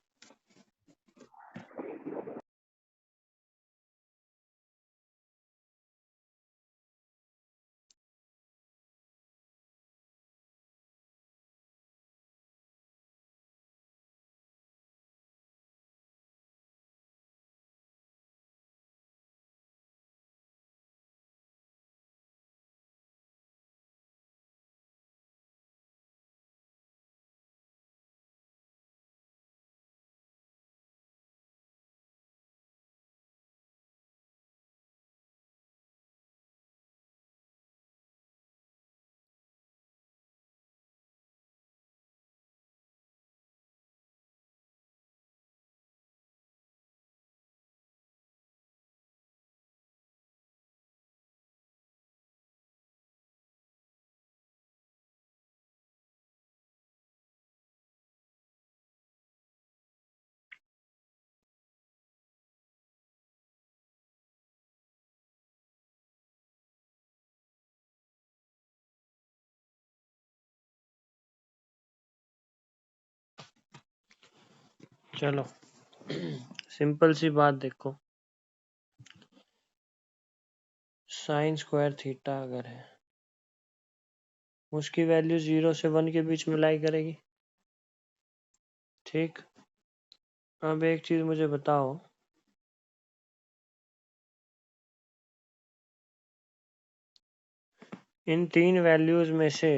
चलो सिंपल सी बात देखो, साइन स्क्वायर थीटा अगर है, उसकी वैल्यू 0 से 1 के बीच में लाई करेगी। ठीक, अब एक चीज मुझे बताओ, इन तीन वैल्यूज में से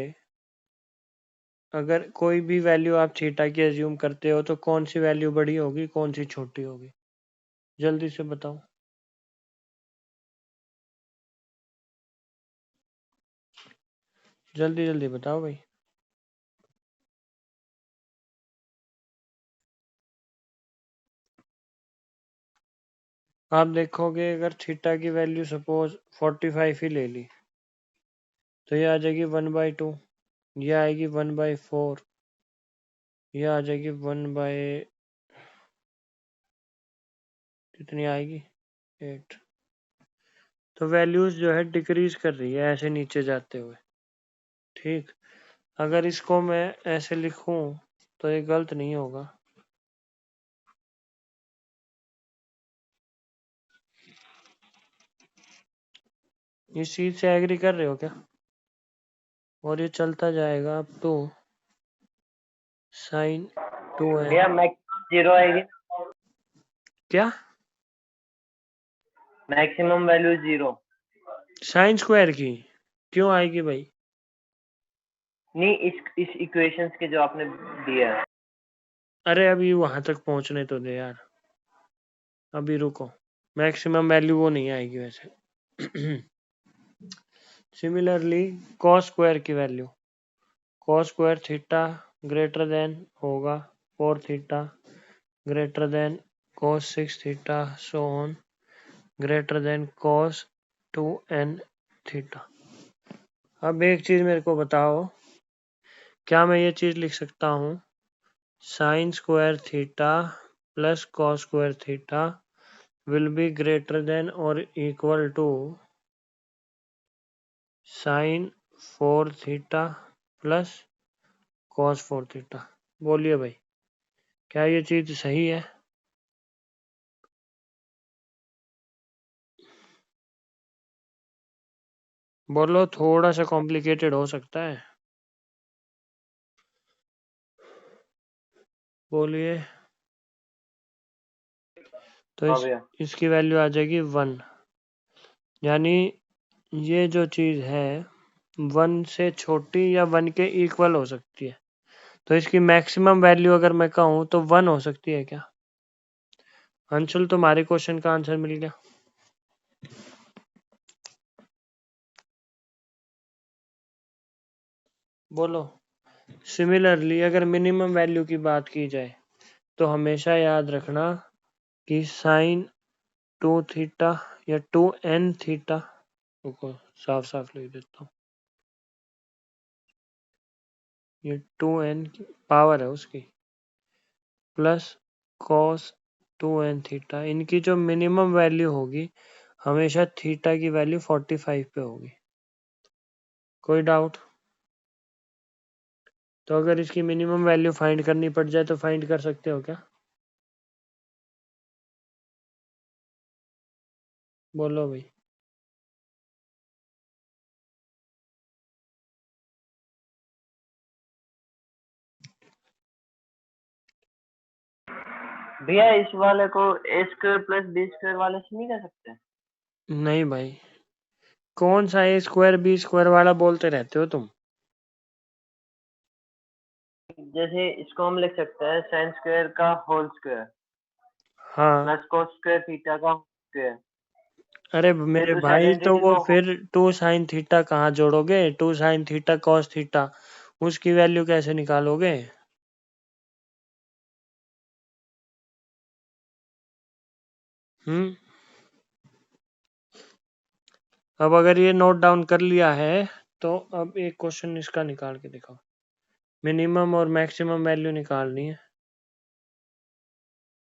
अगर कोई भी वैल्यू आप थीटा की एज्यूम करते हो तो कौन सी वैल्यू बड़ी होगी, कौन सी छोटी होगी? जल्दी से बताओ। जल्दी जल्दी बताओ भाई। आप देखोगे अगर थीटा की वैल्यू सपोज 45 ही ले ली तो ये आ जाएगी 1/2, ये आएगी 1/4, ये आ जाएगी 1 बाय कितनी आएगी 8। तो वैल्यूज जो है डिक्रीज कर रही है ऐसे नीचे जाते हुए। ठीक, अगर इसको मैं ऐसे लिखूं तो ये गलत नहीं होगा। इस चीज से एग्री कर रहे हो क्या? और ये चलता जाएगा अब तो sin 2n। भैया मैक्सिमम 0 आएगी, क्या मैक्सिमम वैल्यू 0। साइन स्क्वायर की क्यों आएगी भाई? नहीं, इस इक्वेशंस के जो आपने दिया है। अरे अभी वहां तक पहुंचने तो दे यार, अभी रुको। मैक्सिमम वैल्यू वो नहीं आएगी वैसे। सिमिलरली cos स्क्वायर की value, cos square theta greater than होगा 4 theta greater than cos 6 theta so on greater than cos 2n theta. अब एक चीज मेरे को बताओ, क्या मैं ये चीज लिख सकता हूँ sine square theta plus cos square theta will be greater than or equal to sin 4 theta plus cos 4 theta? बोलिए भाई, क्या ये चीज सही है? बोलो, थोड़ा सा कॉम्प्लिकेटेड हो सकता है, बोलिए। तो हाँ भैया, इसकी वैल्यू आ जाएगी 1, यानी ये जो चीज है 1 से छोटी या 1 के इक्वल हो सकती है। तो इसकी मैक्सिमम वैल्यू अगर मैं कहूँ तो 1 हो सकती है क्या? अंशुल, तुम्हारे क्वेश्चन का आंसर मिल गया। बोलो। सिमिलरली अगर मिनिमम वैल्यू की बात की जाए तो हमेशा याद रखना कि साइन 2 थीटा या 2n थीटा, रुको साफ साफ लिख देता हूँ, ये 2n की पावर है उसकी प्लस cos 2n थीटा, इनकी जो मिनिमम वैल्यू होगी हमेशा थीटा की वैल्यू 45 पे होगी। कोई डाउट? तो अगर इसकी मिनिमम वैल्यू फाइंड करनी पड़ जाए तो फाइंड कर सकते हो क्या? बोलो भाई। भैया इस वाले को ए स्क्वायर प्लस बी स्क्वायर वाले से नहीं कर सकते? नहीं भाई, कौन सा ए स्क्वायर बी स्क्वायर वाला बोलते रहते हो तुम? जैसे इसको हम लिख सकते हैं साइन स्क्वायर का होल स्क्वायर हाँ, प्लस कोस स्क्वायर थीटा का स्क्वायर। अरे फिर मेरे उस भाई तो आइडेंटिटी वो को फिर 2 साइन थीटा कहाँ जोड़ोगे? 2 साइन थीटा कॉस थीटा, उसकी वैल्यू कैसे निकालोगे? हम्म, अब अगर ये नोट डाउन कर लिया है तो अब एक क्वेश्चन इसका निकाल के दिखाओ। मिनिमम और मैक्सिमम वैल्यू निकालनी है,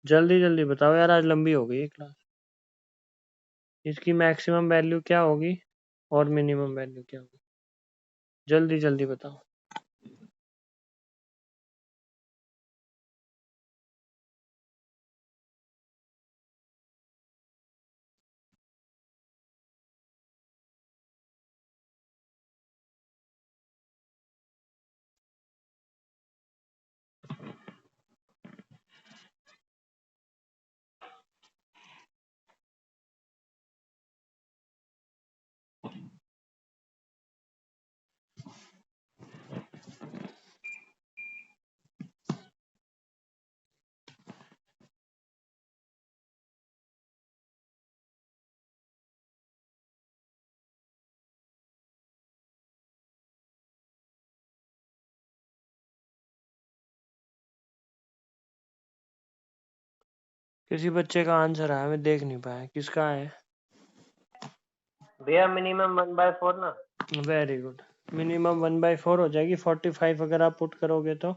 जल्दी जल्दी बताओ यार, आज लंबी हो गई है क्लास। इसकी मैक्सिमम वैल्यू क्या होगी और मिनिमम वैल्यू क्या होगी? जल्दी जल्दी बताओ। किसी बच्चे का आंसर आया, मैं देख नहीं पाया किसका है। भैया मिनिमम 1/4 ना। Very good. मिनिमम 1/4 हो जाएगी। 45 अगर आप पुट करोगे तो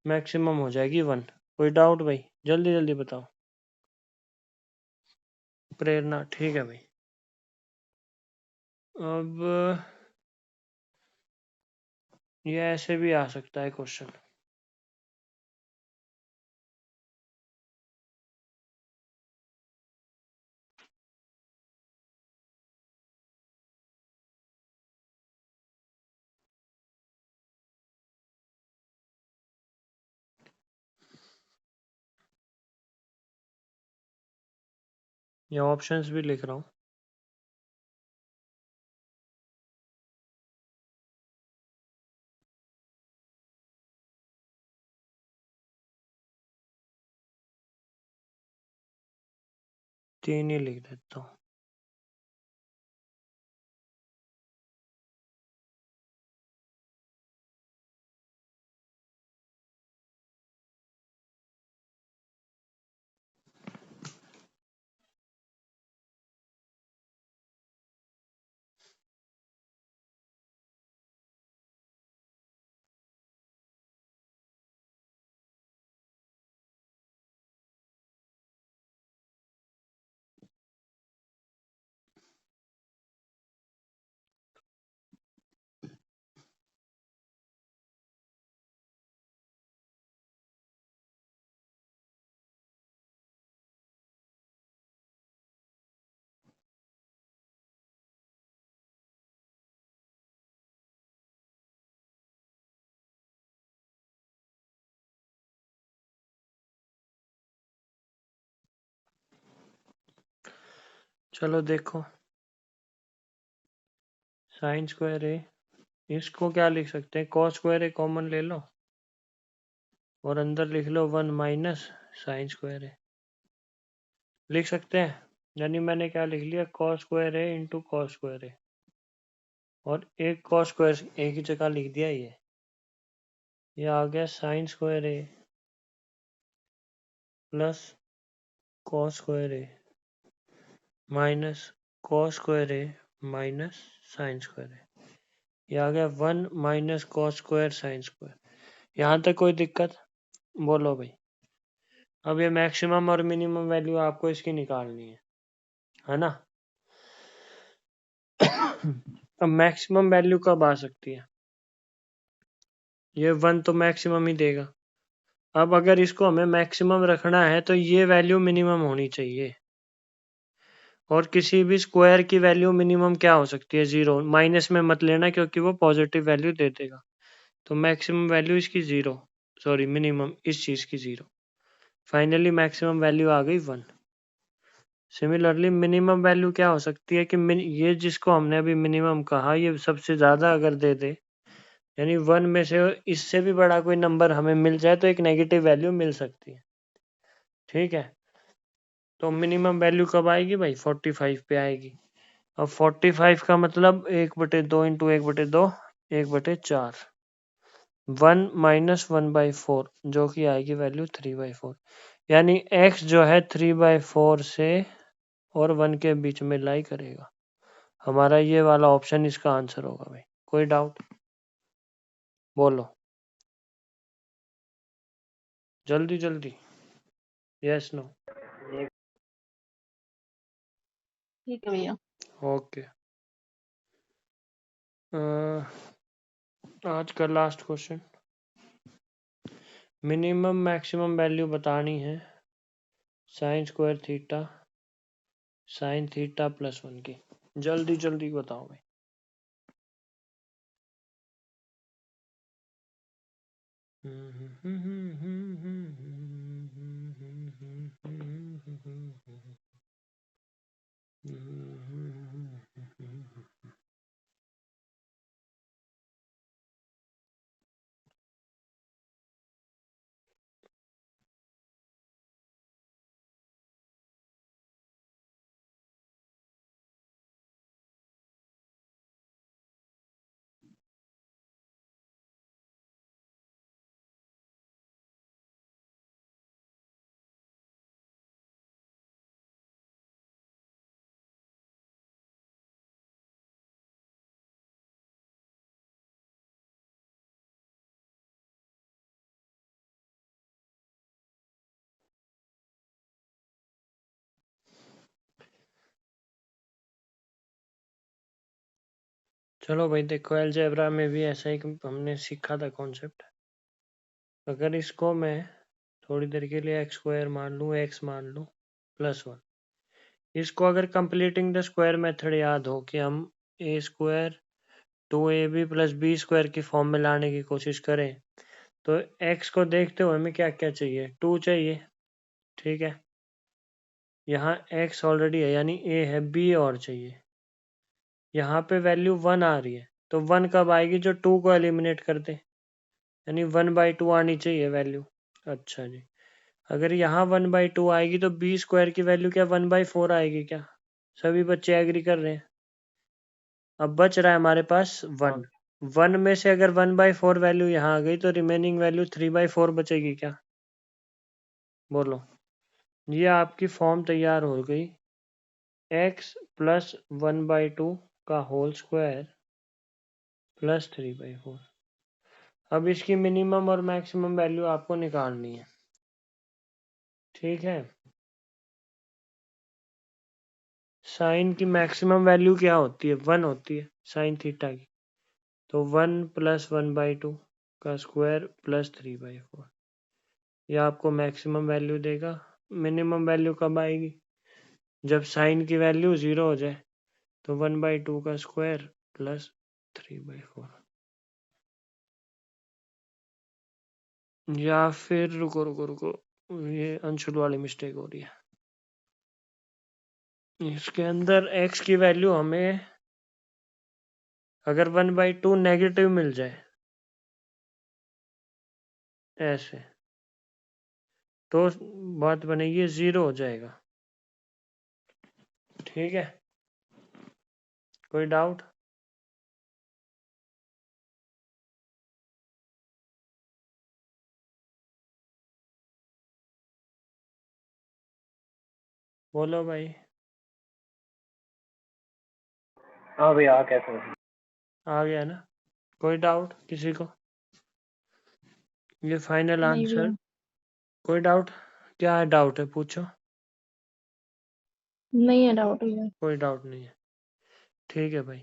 मैक्सिमम हो जाएगी 1। कोई डाउट भाई? जल्दी जल्दी बताओ। प्रेरणा ठीक है भाई। अब ये ऐसे भी आ सकता है क्वेश्चन। ये ऑप्शंस भी लिख रहा हूँ। तीन ही लिख देता हूँ। चलो देखो, साइन स्क्वायर ए, इसको क्या लिख सकते हैं? कॉस स्क्वायर ए कॉमन ले लो और अंदर लिख लो 1 माइनस साइन स्क्वायर ए। लिख सकते हैं? यानी मैंने क्या लिख लिया? कॉस स्क्वायर ए इंटू कॉस स्क्वायर ए, और एक कॉस स्क्वायर ए की जगह लिख दिया। ये आ गया साइन स्क्वायर ए प्लस कॉस स्क्वायर ए माइनस कॉस स्क्वायर ए माइनस साइन स्क्वायर ए। ये आ गया 1 minus cos square sine square. यहाँ तक कोई दिक्कत? बोलो भाई। अब ये मैक्सिमम और मिनिमम वैल्यू आपको इसकी निकालनी है ना? अब मैक्सिमम वैल्यू कब आ सकती है? ये 1 तो मैक्सिमम ही देगा। अब अगर इसको हमें मैक्सिमम रखना है तो ये वैल्यू मिनिमम होनी चाहिए, और किसी भी स्क्वायर की वैल्यू मिनिमम क्या हो सकती है? 0। माइनस में मत लेना क्योंकि वो पॉजिटिव वैल्यू दे देगा। तो मैक्सिमम वैल्यू इसकी 0, सॉरी मिनिमम इस चीज की 0। फाइनली मैक्सिमम वैल्यू आ गई 1। सिमिलरली मिनिमम वैल्यू क्या हो सकती है कि ये जिसको हमने अभी मिनिमम कहा, ये सबसे ज्यादा अगर दे दे, यानी 1 में से इससे भी बड़ा कोई नंबर हमें मिल जाए तो एक नेगेटिव वैल्यू मिल सकती है। ठीक है, तो मिनिमम वैल्यू कब आएगी भाई? 45 पे आएगी। अब 45 का मतलब 1/2 इंटू 1/2 1/4, 1 माइनस 1/4, जो कि आएगी वैल्यू 3/4। यानी x जो है 3/4 से और 1 के बीच में लाई करेगा। हमारा ये वाला ऑप्शन इसका आंसर होगा भाई। कोई डाउट? बोलो जल्दी जल्दी, यस नो। ठीक है भैया। ओके, आज का last question. Minimum maximum value बतानी है sine square theta sine theta plus 1 की। जल्दी जल्दी बताओ भाई। चलो भाई देखो, अलजेब्रा में भी ऐसा ही हमने सीखा था कॉन्सेप्ट। अगर इसको मैं थोड़ी देर के लिए एक्स स्क्वायर मान लूँ, एक्स मान लूँ +1, इसको अगर कंप्लीटिंग द स्क्वायर मेथड याद हो कि हम ए स्क्वायर 2ab + b स्क्वायर की फॉर्म में लाने की कोशिश करें, तो एक्स को देखते हुए हमें क्या क्या चाहिए, 2 चाहिए, ठीक है। यहाँ एक्स ऑलरेडी है यानी ए है, बी और चाहिए। यहाँ पे वैल्यू 1 आ रही है, तो 1 कब आएगी, जो 2 को एलिमिनेट कर दे, यानी 1/2 आनी चाहिए वैल्यू। अच्छा जी, अगर यहाँ 1/2 आएगी तो बी स्क्वायर की वैल्यू क्या 1/4 आएगी क्या? सभी बच्चे एग्री कर रहे हैं। अब बच रहा है हमारे पास 1। 1 में से अगर 1/4 वैल्यू यहाँ आ गई तो रिमेनिंग वैल्यू 3/4 बचेगी क्या? बोलो। ये आपकी फॉर्म तैयार हो गई, x + 1/2 का होल स्क्वायर + 3/4। अब इसकी मिनिमम और मैक्सिमम वैल्यू आपको निकालनी है, ठीक है। साइन की मैक्सिमम वैल्यू क्या होती है, 1 होती है साइन थीटा की, तो 1 + 1/2 का स्क्वायर + 3/4, यह आपको मैक्सिमम वैल्यू देगा। मिनिमम वैल्यू कब आएगी, जब साइन की वैल्यू 0 हो जाए, तो 1/2 का स्क्वायर + 3/4। या फिर रुको, ये अंशुल वाली मिस्टेक हो रही है। इसके अंदर x की वैल्यू हमें अगर 1/2 नेगेटिव मिल जाए ऐसे, तो बात बनेगी 0 हो जाएगा, ठीक है। कोई डाउट? बोलो भाई। हाँ भैया कैसे हो? आ गया ना? कोई डाउट किसी को? ये फाइनल नहीं आंसर। भैया, कोई डाउट? क्या है, डाउट है पूछो। नहीं है डाउट भैया। कोई डाउट नहीं है, ठीक है भाई।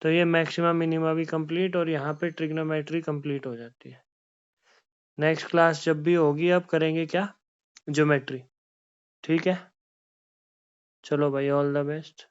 तो ये मैक्सिमा मिनिमा भी कंप्लीट और यहाँ पे ट्रिग्नोमेट्री कंप्लीट हो जाती है। नेक्स्ट क्लास जब भी होगी अब करेंगे क्या, ज्योमेट्री, ठीक है। चलो भाई, ऑल द बेस्ट।